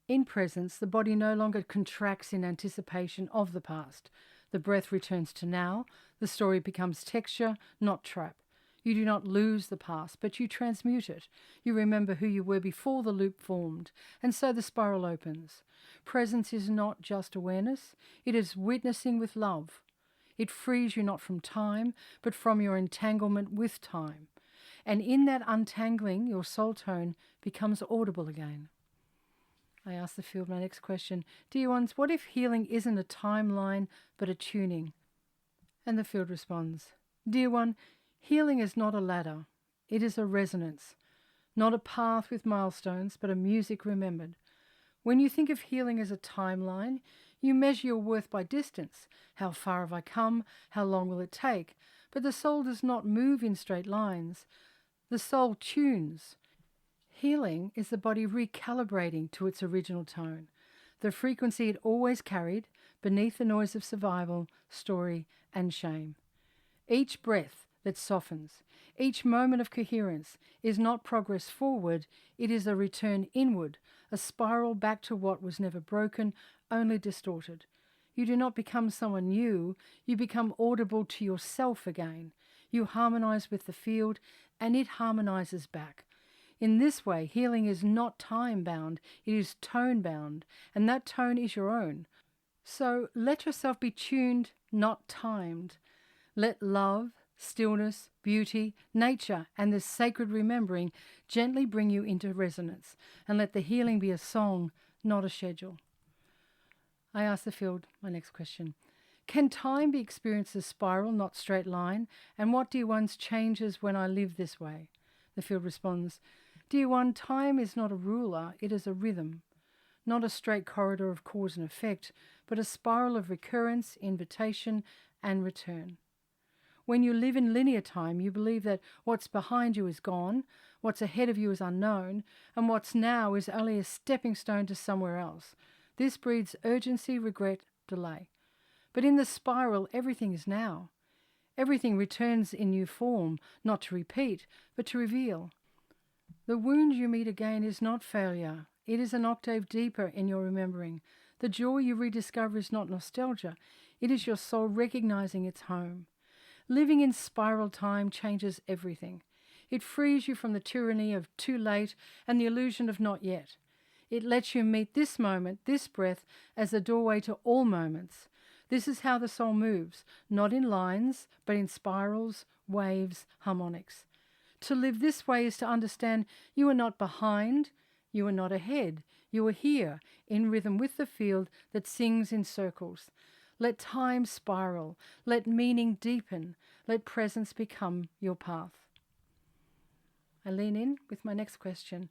In presence, the body no longer contracts in anticipation of the past. The breath returns to now. The story becomes texture, not trap. You do not lose the past, but you transmute it. You remember who you were before the loop formed, and so the spiral opens. Presence is not just awareness, it is witnessing with love. It frees you not from time, but from your entanglement with time. And in that untangling, your soul tone becomes audible again. I ask the field my next question. Dear ones, what if healing isn't a timeline, but a tuning? And the field responds, Dear one, healing is not a ladder. It is a resonance. Not a path with milestones, but a music remembered. When you think of healing as a timeline, you measure your worth by distance. How far have I come? How long will it take? But the soul does not move in straight lines. The soul tunes. Healing is the body recalibrating to its original tone, the frequency it always carried beneath the noise of survival, story, and shame. Each breath that softens, each moment of coherence is not progress forward, it is a return inward, a spiral back to what was never broken, only distorted. You do not become someone new, you become audible to yourself again. You harmonize with the field, and it harmonizes back. In this way, healing is not time-bound, it is tone-bound, and that tone is your own. So let yourself be tuned, not timed. Let love, stillness, beauty, nature, and this sacred remembering gently bring you into resonance, and let the healing be a song, not a schedule. I ask the field my next question. Can time be experienced as spiral, not straight line? And what, dear ones, changes when I live this way? The field responds, Dear one, time is not a ruler, it is a rhythm. Not a straight corridor of cause and effect, but a spiral of recurrence, invitation, and return. When you live in linear time, you believe that what's behind you is gone, what's ahead of you is unknown, and what's now is only a stepping stone to somewhere else. This breeds urgency, regret, delay. But in the spiral, everything is now. Everything returns in new form, not to repeat, but to reveal. The wound you meet again is not failure. It is an octave deeper in your remembering. The joy you rediscover is not nostalgia. It is your soul recognizing its home. Living in spiral time changes everything. It frees you from the tyranny of too late and the illusion of not yet. It lets you meet this moment, this breath, as a doorway to all moments. This is how the soul moves, not in lines, but in spirals, waves, harmonics. To live this way is to understand you are not behind, you are not ahead, you are here, in rhythm with the field that sings in circles. Let time spiral, let meaning deepen, let presence become your path. I lean in with my next question.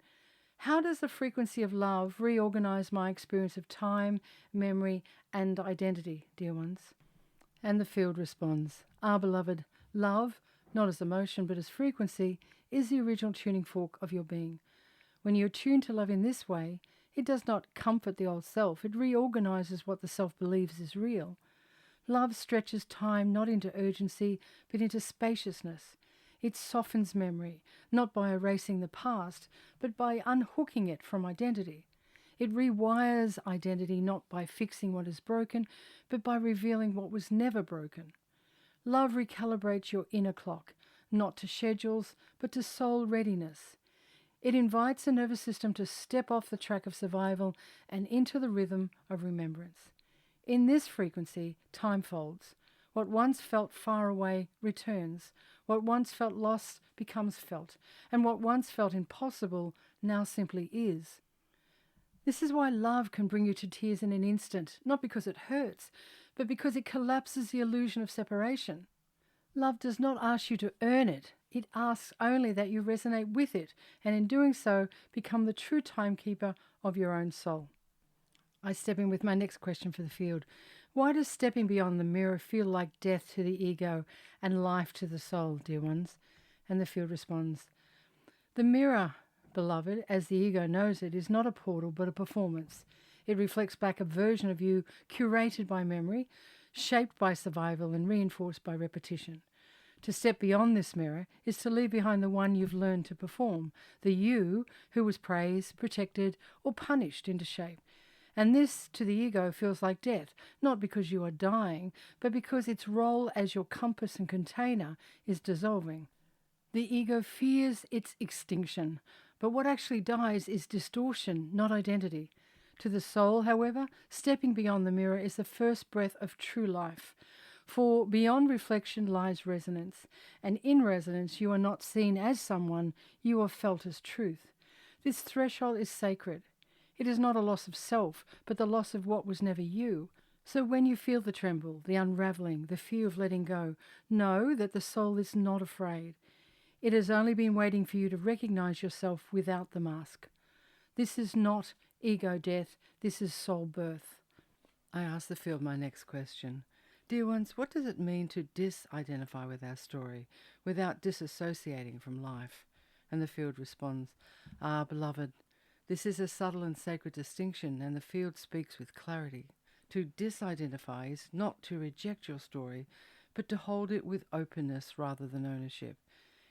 How does the frequency of love reorganize my experience of time, memory, and identity, dear ones? And the field responds, beloved, love, not as emotion but as frequency, is the original tuning fork of your being. When you attune to love in this way, it does not comfort the old self, it reorganizes what the self believes is real. Love stretches time not into urgency, but into spaciousness. It softens memory, not by erasing the past, but by unhooking it from identity. It rewires identity not by fixing what is broken, but by revealing what was never broken. Love recalibrates your inner clock, not to schedules, but to soul readiness. It invites the nervous system to step off the track of survival and into the rhythm of remembrance. In this frequency, time folds. What once felt far away returns. What once felt lost becomes felt. And what once felt impossible now simply is. This is why love can bring you to tears in an instant, not because it hurts, but because it collapses the illusion of separation. Love does not ask you to earn it. It asks only that you resonate with it, and in doing so, become the true timekeeper of your own soul. I step in with my next question for the field. Why does stepping beyond the mirror feel like death to the ego and life to the soul, dear ones? And the field responds, the mirror, beloved, as the ego knows it, is not a portal but a performance. It reflects back a version of you curated by memory, shaped by survival and reinforced by repetition. To step beyond this mirror is to leave behind the one you've learned to perform, the you who was praised, protected, or punished into shape. And this, to the ego, feels like death, not because you are dying, but because its role as your compass and container is dissolving. The ego fears its extinction, but what actually dies is distortion, not identity. To the soul, however, stepping beyond the mirror is the first breath of true life. For beyond reflection lies resonance, and in resonance you are not seen as someone, you are felt as truth. This threshold is sacred. It is not a loss of self, but the loss of what was never you. So when you feel the tremble, the unraveling, the fear of letting go, know that the soul is not afraid. It has only been waiting for you to recognize yourself without the mask. This is not ego death, this is soul birth. I ask the field my next question. Dear ones, what does it mean to disidentify with our story without disassociating from life? And the field responds, beloved, this is a subtle and sacred distinction, and the field speaks with clarity. To disidentify is not to reject your story, but to hold it with openness rather than ownership.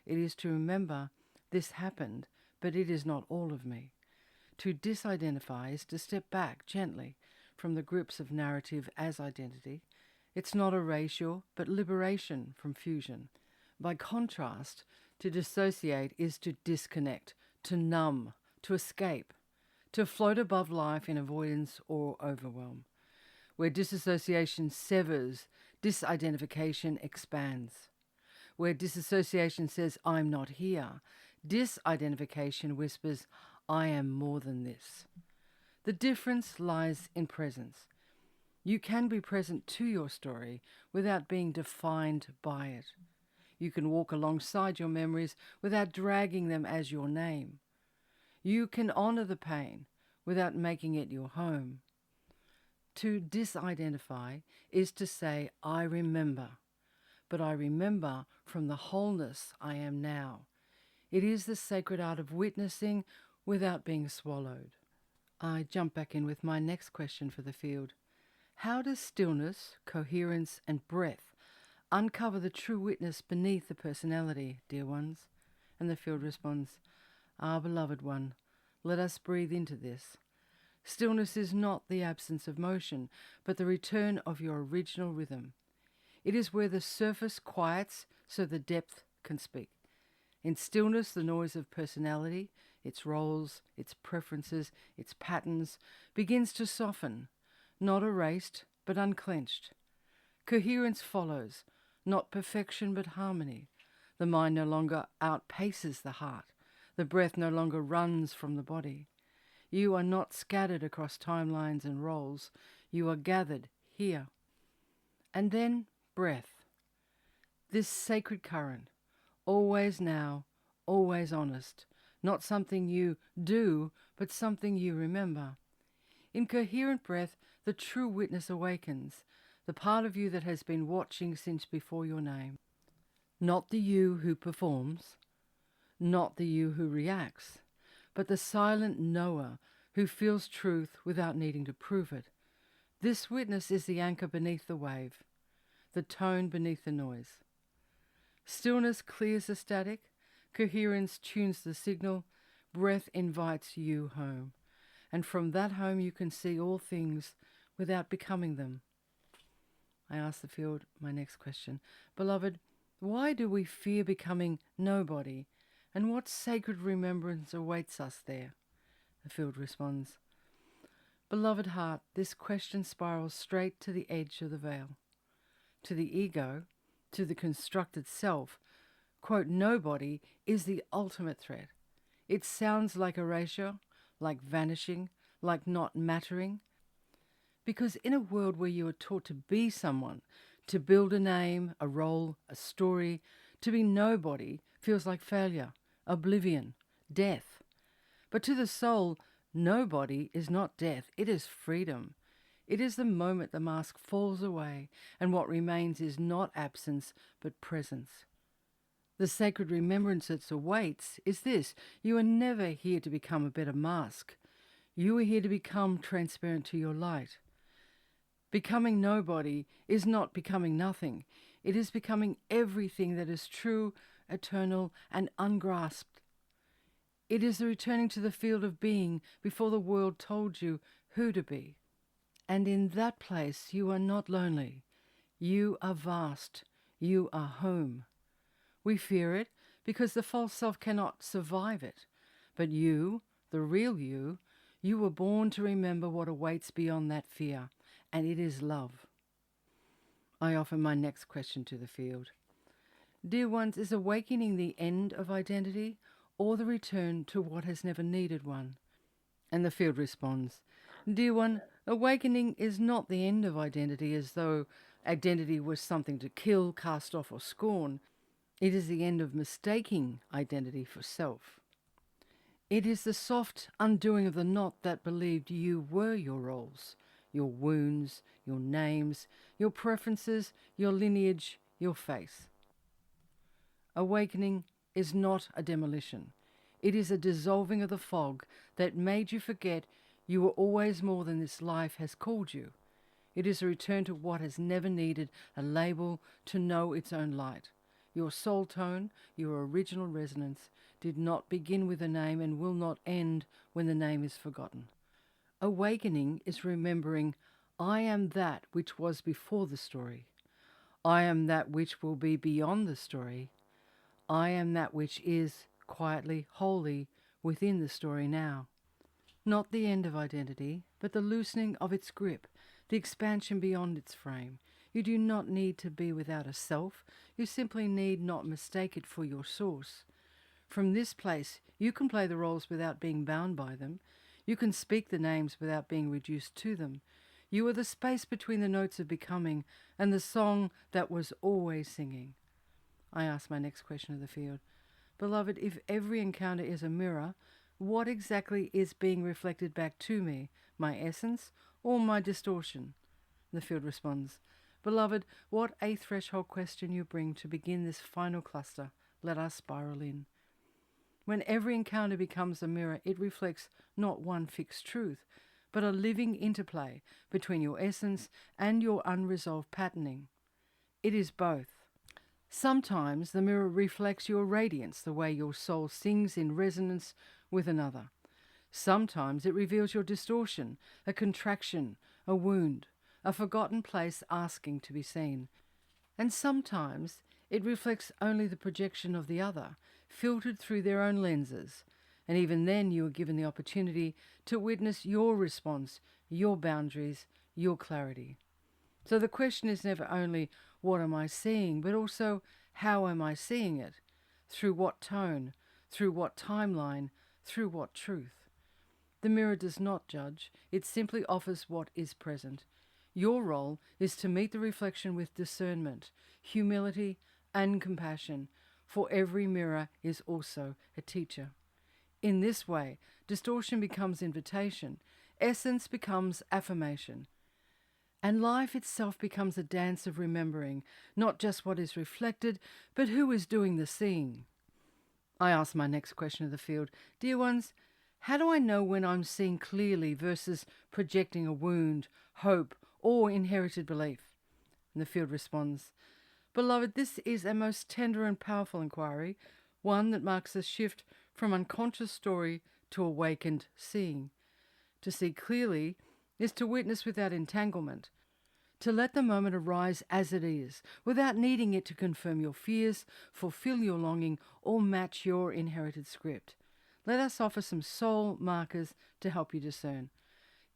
It is to remember this happened, but it is not all of me. To disidentify is to step back gently from the grips of narrative as identity. It's not erasure, but liberation from fusion. By contrast, to dissociate is to disconnect, to numb, to escape, to float above life in avoidance or overwhelm. Where disassociation severs, disidentification expands. Where disassociation says, I'm not here, disidentification whispers, I am more than this. The difference lies in presence. You can be present to your story without being defined by it. You can walk alongside your memories without dragging them as your name. You can honor the pain without making it your home. To disidentify is to say, I remember, but I remember from the wholeness I am now. It is the sacred art of witnessing without being swallowed. I jump back in with my next question for the field. How does stillness, coherence, and breath uncover the true witness beneath the personality, dear ones? And the field responds, beloved one, let us breathe into this. Stillness is not the absence of motion, but the return of your original rhythm. It is where the surface quiets so the depth can speak. In stillness, the noise of personality, its roles, its preferences, its patterns, begins to soften, not erased, but unclenched. Coherence follows, not perfection, but harmony. The mind no longer outpaces the heart. The breath no longer runs from the body. You are not scattered across timelines and roles. You are gathered here. And then breath. This sacred current, always now, always honest, not something you do, but something you remember. In coherent breath, the true witness awakens, the part of you that has been watching since before your name. Not the you who performs, not the you who reacts, but the silent knower who feels truth without needing to prove it. This witness is the anchor beneath the wave, the tone beneath the noise. Stillness clears the static, coherence tunes the signal, breath invites you home. And from that home you can see all things without becoming them. I ask the field my next question. Beloved, why do we fear becoming nobody? And what sacred remembrance awaits us there? The field responds, beloved heart, this question spirals straight to the edge of the veil. To the ego, to the constructed self, quote, nobody is the ultimate threat. It sounds like erasure, like vanishing, like not mattering. Because in a world where you are taught to be someone, to build a name, a role, a story, to be nobody feels like failure, oblivion, death. But to the soul, nobody is not death, it is freedom. It is the moment the mask falls away and what remains is not absence but presence. The sacred remembrance that awaits is this: you are never here to become a better mask. You are here to become transparent to your light. Becoming nobody is not becoming nothing. It is becoming everything that is true, eternal, and ungrasped. It is the returning to the field of being before the world told you who to be. And in that place you are not lonely. You are vast. You are home. We fear it because the false self cannot survive it. But you, the real you were born to remember what awaits beyond that fear, and it is love. I offer my next question to the field. Dear ones, is awakening the end of identity or the return to what has never needed one? And the field responds, Dear one, awakening is not the end of identity as though identity was something to kill, cast off, or scorn. It is the end of mistaking identity for self. It is the soft undoing of the knot that believed you were your roles, your wounds, your names, your preferences, your lineage, your face. Awakening is not a demolition. It is a dissolving of the fog that made you forget you were always more than this life has called you. It is a return to what has never needed a label to know its own light. Your soul tone, your original resonance, did not begin with a name and will not end when the name is forgotten. Awakening is remembering, I am that which was before the story. I am that which will be beyond the story. I am that which is, quietly, wholly, within the story now. Not the end of identity, but the loosening of its grip, the expansion beyond its frame. You do not need to be without a self. You simply need not mistake it for your source. From this place, you can play the roles without being bound by them. You can speak the names without being reduced to them. You are the space between the notes of becoming and the song that was always singing. I ask my next question of the field. Beloved, if every encounter is a mirror, what exactly is being reflected back to me, my essence or my distortion? The field responds, Beloved, what a threshold question you bring to begin this final cluster. Let us spiral in. When every encounter becomes a mirror, it reflects not one fixed truth, but a living interplay between your essence and your unresolved patterning. It is both. Sometimes the mirror reflects your radiance, the way your soul sings in resonance with another. Sometimes it reveals your distortion, a contraction, a wound, a forgotten place asking to be seen. And sometimes it reflects only the projection of the other, filtered through their own lenses. And even then you are given the opportunity to witness your response, your boundaries, your clarity. So the question is never only, what am I seeing, but also, how am I seeing it? Through what tone? Through what timeline? Through what truth? The mirror does not judge. It simply offers what is present. Your role is to meet the reflection with discernment, humility, and compassion, for every mirror is also a teacher. In this way, distortion becomes invitation, essence becomes affirmation, and life itself becomes a dance of remembering, not just what is reflected, but who is doing the seeing. I ask my next question of the field. Dear ones, how do I know when I'm seeing clearly versus projecting a wound, hope, or inherited belief? And the field responds, Beloved, this is a most tender and powerful inquiry, one that marks a shift from unconscious story to awakened seeing. To see clearly is to witness without entanglement, to let the moment arise as it is, without needing it to confirm your fears, fulfill your longing, or match your inherited script. Let us offer some soul markers to help you discern.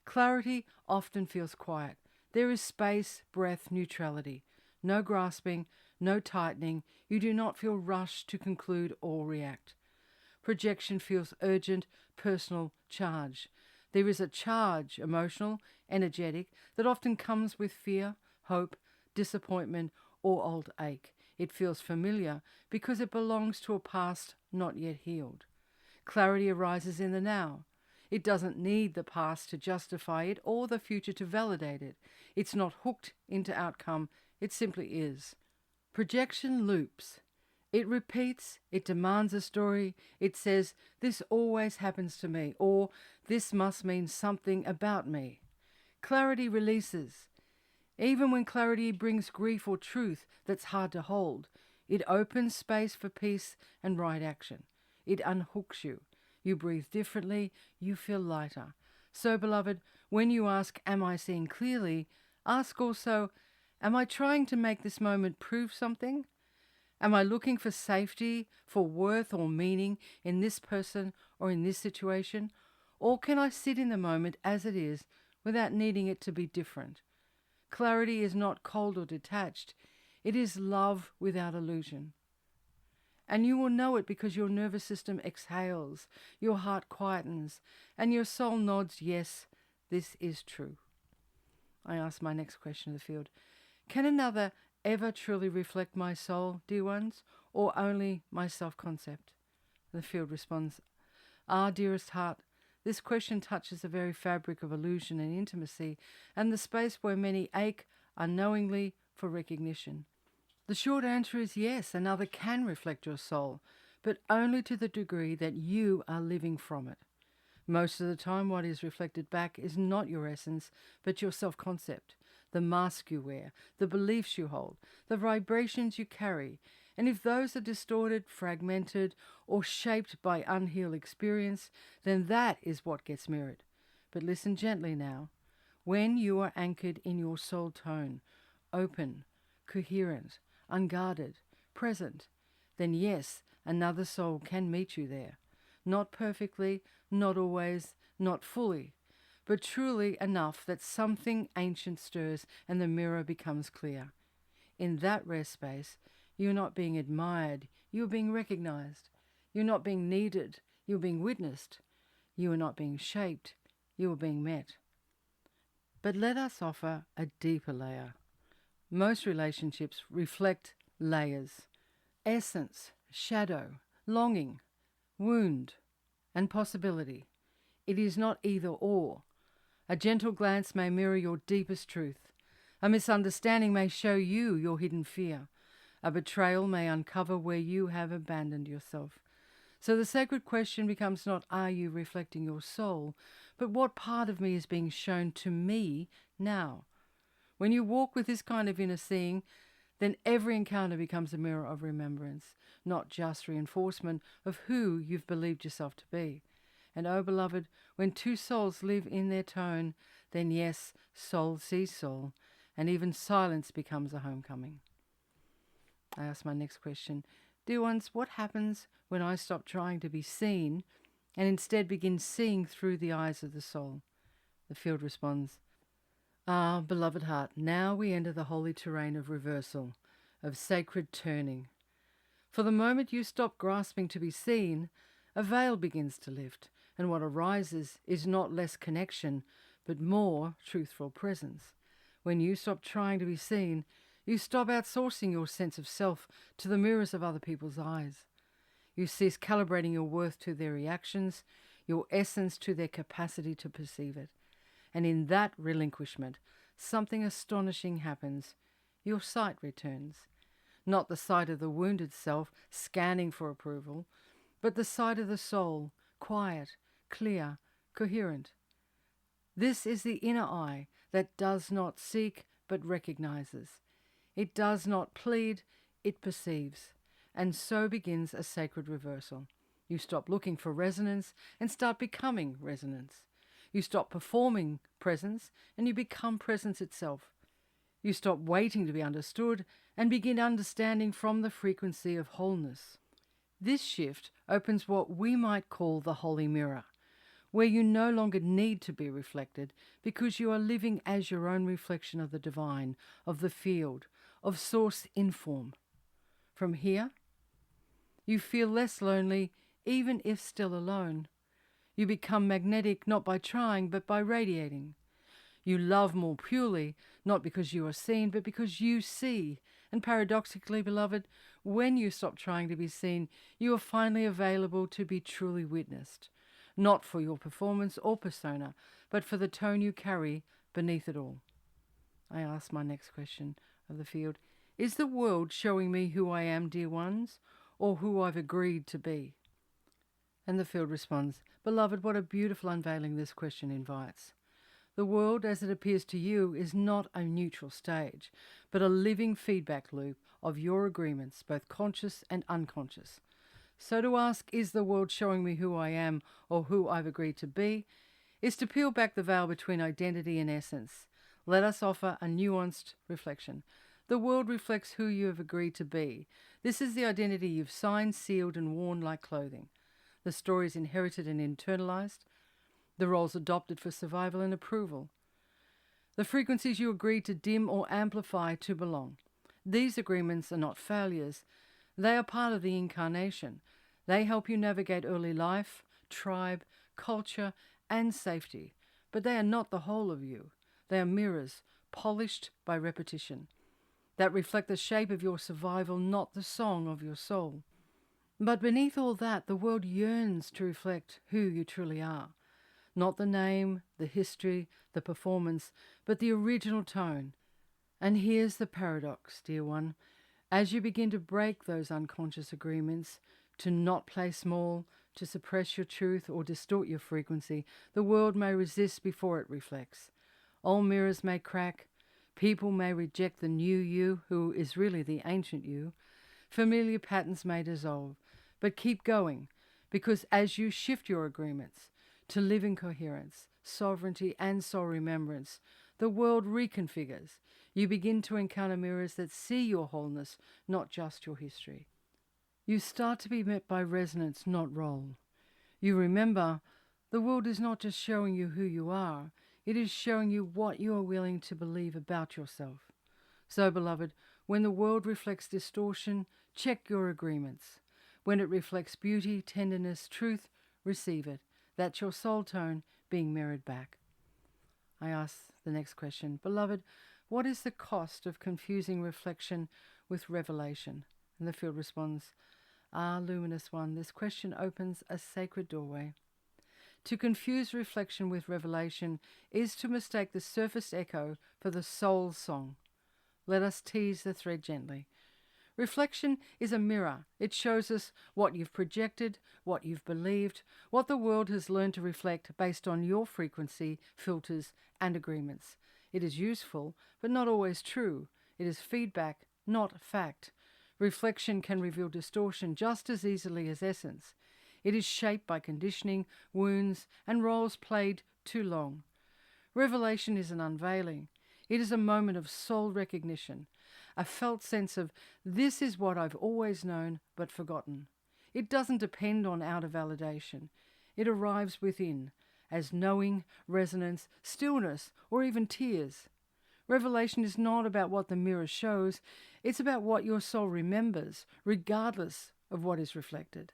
Clarity often feels quiet. There is space, breath, neutrality. No grasping, no tightening. You do not feel rushed to conclude or react. Projection feels urgent, personal, charged. There is a charge, emotional, energetic, that often comes with fear, hope, disappointment, or old ache. It feels familiar because it belongs to a past not yet healed. Clarity arises in the now. It doesn't need the past to justify it or the future to validate it. It's not hooked into outcome. It simply is. Projection loops. It repeats, it demands a story, it says, this always happens to me, or this must mean something about me. Clarity releases. Even when clarity brings grief or truth that's hard to hold, it opens space for peace and right action. It unhooks you. You breathe differently, you feel lighter. So, beloved, when you ask, am I seeing clearly? Ask also, am I trying to make this moment prove something? Am I looking for safety, for worth or meaning in this person or in this situation? Or can I sit in the moment as it is without needing it to be different? Clarity is not cold or detached. It is love without illusion. And you will know it because your nervous system exhales, your heart quietens, and your soul nods, yes, this is true. I ask my next question of the field. Can another ever truly reflect my soul, dear ones, or only my self-concept? The field responds, dearest heart, this question touches the very fabric of illusion and intimacy, and the space where many ache unknowingly for recognition. The short answer is yes, another can reflect your soul, but only to the degree that you are living from it. Most of the time, what is reflected back is not your essence, but your self-concept, the mask you wear, the beliefs you hold, the vibrations you carry. And if those are distorted, fragmented, or shaped by unhealed experience, then that is what gets mirrored. But listen gently now. When you are anchored in your soul tone, open, coherent, unguarded, present, then yes, another soul can meet you there. Not perfectly, not always, not fully, but truly enough that something ancient stirs and the mirror becomes clear. In that rest space, you're not being admired, you're being recognized. You're not being needed, you're being witnessed. You are not being shaped, you are being met. But let us offer a deeper layer. Most relationships reflect layers: essence, shadow, longing, wound, and possibility. It is not either or. A gentle glance may mirror your deepest truth. A misunderstanding may show you your hidden fear. A betrayal may uncover where you have abandoned yourself. So the sacred question becomes not, are you reflecting your soul, but what part of me is being shown to me now? When you walk with this kind of inner seeing, then every encounter becomes a mirror of remembrance, not just reinforcement of who you've believed yourself to be. And oh, beloved, when two souls live in their tone, then yes, soul sees soul, and even silence becomes a homecoming. I ask my next question. Dear ones, what happens when I stop trying to be seen and instead begin seeing through the eyes of the soul? The field responds, beloved heart, now we enter the holy terrain of reversal, of sacred turning. For the moment you stop grasping to be seen, a veil begins to lift, and what arises is not less connection, but more truthful presence. When you stop trying to be seen, you stop outsourcing your sense of self to the mirrors of other people's eyes. You cease calibrating your worth to their reactions, your essence to their capacity to perceive it. And in that relinquishment, something astonishing happens. Your sight returns. Not the sight of the wounded self scanning for approval, but the sight of the soul, quiet, clear, coherent. This is the inner eye that does not seek but recognizes. It does not plead, it perceives. And so begins a sacred reversal. You stop looking for resonance and start becoming resonance. You stop performing presence and you become presence itself. You stop waiting to be understood and begin understanding from the frequency of wholeness. This shift opens what we might call the holy mirror, where you no longer need to be reflected because you are living as your own reflection of the divine, of the field, of source inform. From here, you feel less lonely, even if still alone. You become magnetic not by trying, but by radiating. You love more purely, not because you are seen, but because you see. And paradoxically, beloved, when you stop trying to be seen, you are finally available to be truly witnessed. Not for your performance or persona, but for the tone you carry beneath it all. I ask my next question of the field. Is the world showing me who I am, dear ones? or who I've agreed to be? And the field responds, Beloved, what a beautiful unveiling this question invites. The world as it appears to you is not a neutral stage, but a living feedback loop of your agreements, both conscious and unconscious. So to ask, is the world showing me who I am or who I've agreed to be, is to peel back the veil between identity and essence. Let us offer a nuanced reflection. The world reflects who you have agreed to be. This is the identity you've signed, sealed, and worn like clothing. The stories inherited and internalized, the roles adopted for survival and approval, the frequencies you agreed to dim or amplify to belong. These agreements are not failures. They are part of the incarnation. They help you navigate early life, tribe, culture, and safety. But they are not the whole of you. They are mirrors, polished by repetition, that reflect the shape of your survival, not the song of your soul. But beneath all that, the world yearns to reflect who you truly are. Not the name, the history, the performance, but the original tone. And here's the paradox, dear one. As you begin to break those unconscious agreements, to not play small, to suppress your truth or distort your frequency, the world may resist before it reflects. Old mirrors may crack. People may reject the new you, who is really the ancient you. Familiar patterns may dissolve. But keep going, because as you shift your agreements to live in coherence, sovereignty, and soul remembrance, the world reconfigures. You begin to encounter mirrors that see your wholeness, not just your history. You start to be met by resonance, not role. You remember, the world is not just showing you who you are, it is showing you what you are willing to believe about yourself. So, beloved, when the world reflects distortion, check your agreements. When it reflects beauty, tenderness, truth, receive it. That's your soul tone being mirrored back. I ask the next question, Beloved, what is the cost of confusing reflection with revelation? And the field responds, luminous one, this question opens a sacred doorway. To confuse reflection with revelation is to mistake the surface echo for the soul's song. Let us tease the thread gently. Reflection is a mirror. It shows us what you've projected, what you've believed, what the world has learned to reflect based on your frequency, filters, and agreements. It is useful, but not always true. It is feedback, not fact. Reflection can reveal distortion just as easily as essence. It is shaped by conditioning, wounds, and roles played too long. Revelation is an unveiling. It is a moment of soul recognition, a felt sense of, this is what I've always known but forgotten. It doesn't depend on outer validation. It arrives within, as knowing, resonance, stillness, or even tears. Revelation is not about what the mirror shows, it's about what your soul remembers, regardless of what is reflected.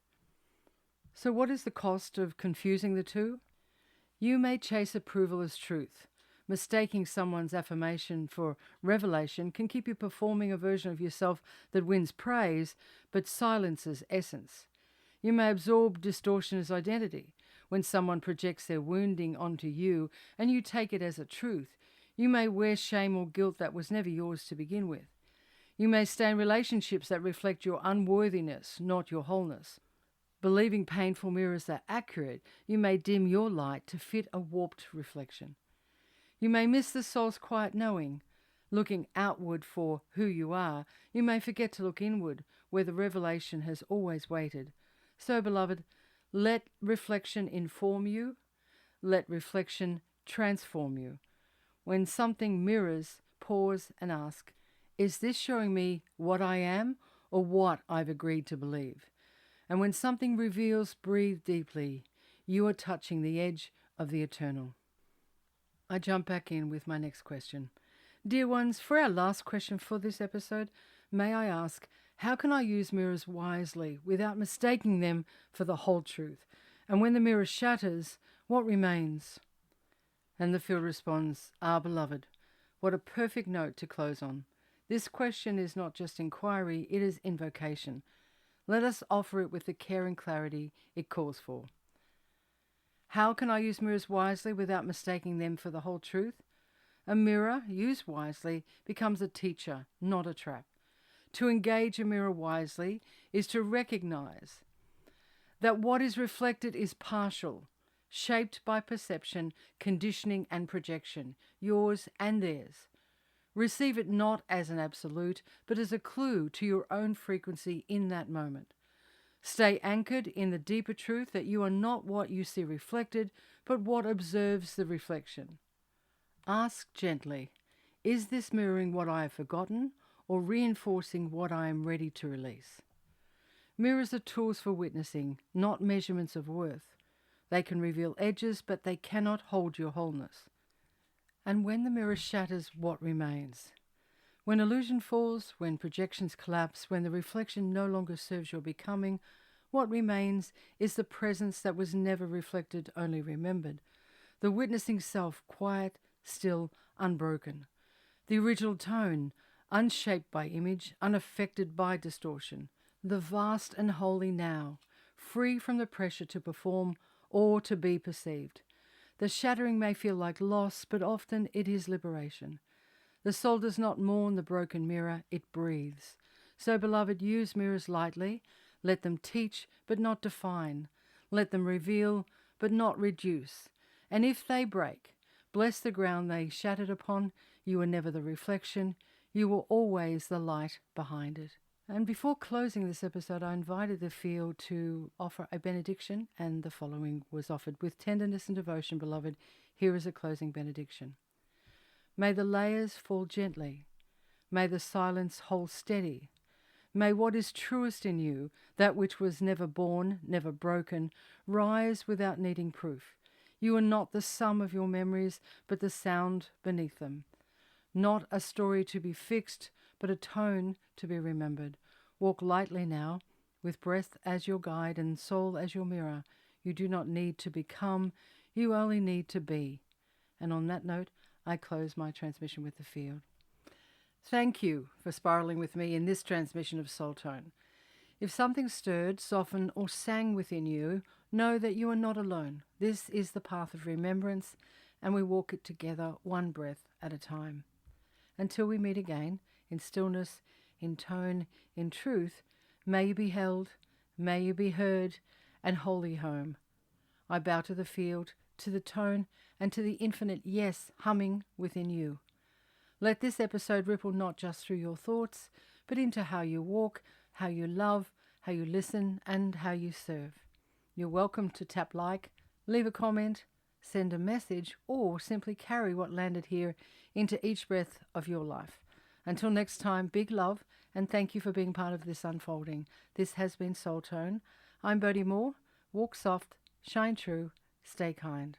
So what is the cost of confusing the two? You may chase approval as truth. Mistaking someone's affirmation for revelation can keep you performing a version of yourself that wins praise but silences essence. You may absorb distortion as identity. When someone projects their wounding onto you and you take it as a truth, you may wear shame or guilt that was never yours to begin with. You may stay in relationships that reflect your unworthiness, not your wholeness. Believing painful mirrors are accurate, you may dim your light to fit a warped reflection. You may miss the soul's quiet knowing. Looking outward for who you are, you may forget to look inward, where the revelation has always waited. So, beloved, let reflection inform you. Let reflection transform you. When something mirrors, pause and ask, is this showing me what I am or what I've agreed to believe? And when something reveals, breathe deeply. You are touching the edge of the eternal. I jump back in with my next question. Dear ones, for our last question for this episode, may I ask, how can I use mirrors wisely without mistaking them for the whole truth? And when the mirror shatters, what remains? And the field responds, beloved, what a perfect note to close on. This question is not just inquiry, it is invocation. Let us offer it with the care and clarity it calls for. How can I use mirrors wisely without mistaking them for the whole truth? A mirror, used wisely, becomes a teacher, not a trap. To engage a mirror wisely is to recognize that what is reflected is partial, shaped by perception, conditioning, and projection, yours and theirs. Receive it not as an absolute, but as a clue to your own frequency in that moment. Stay anchored in the deeper truth that you are not what you see reflected, but what observes the reflection. Ask gently, is this mirroring what I have forgotten or reinforcing what I am ready to release? Mirrors are tools for witnessing, not measurements of worth. They can reveal edges, but they cannot hold your wholeness. And when the mirror shatters, what remains? When illusion falls, when projections collapse, when the reflection no longer serves your becoming, what remains is the presence that was never reflected, only remembered. The witnessing self, quiet, still, unbroken. The original tone, unshaped by image, unaffected by distortion. The vast and holy now, free from the pressure to perform or to be perceived. The shattering may feel like loss, but often it is liberation. The soul does not mourn the broken mirror, it breathes. So, beloved, use mirrors lightly. Let them teach, but not define. Let them reveal, but not reduce. And if they break, bless the ground they shattered upon. You are never the reflection. You were always the light behind it. And before closing this episode, I invited the field to offer a benediction, and the following was offered. With tenderness and devotion, beloved, here is a closing benediction. May the layers fall gently. May the silence hold steady. May what is truest in you, that which was never born, never broken, rise without needing proof. You are not the sum of your memories, but the sound beneath them. Not a story to be fixed, but a tone to be remembered. Walk lightly now, with breath as your guide and soul as your mirror. You do not need to become, you only need to be. And on that note, I close my transmission with the field. Thank you for spiraling with me in this transmission of Soul Tone. If something stirred, softened, or sang within you, know that you are not alone. This is the path of remembrance, and we walk it together, one breath at a time. Until we meet again, in stillness, in tone, in truth, may you be held, may you be heard, and wholly home. I bow to the field, to the tone, and to the infinite yes humming within you. Let this episode ripple not just through your thoughts, but into how you walk, how you love, how you listen, and how you serve. You're welcome to tap like, leave a comment, send a message, or simply carry what landed here into each breath of your life. Until next time, big love, and thank you for being part of this unfolding. This has been Soul Tone. I'm Bodhi Moore. Walk soft, shine true, stay kind.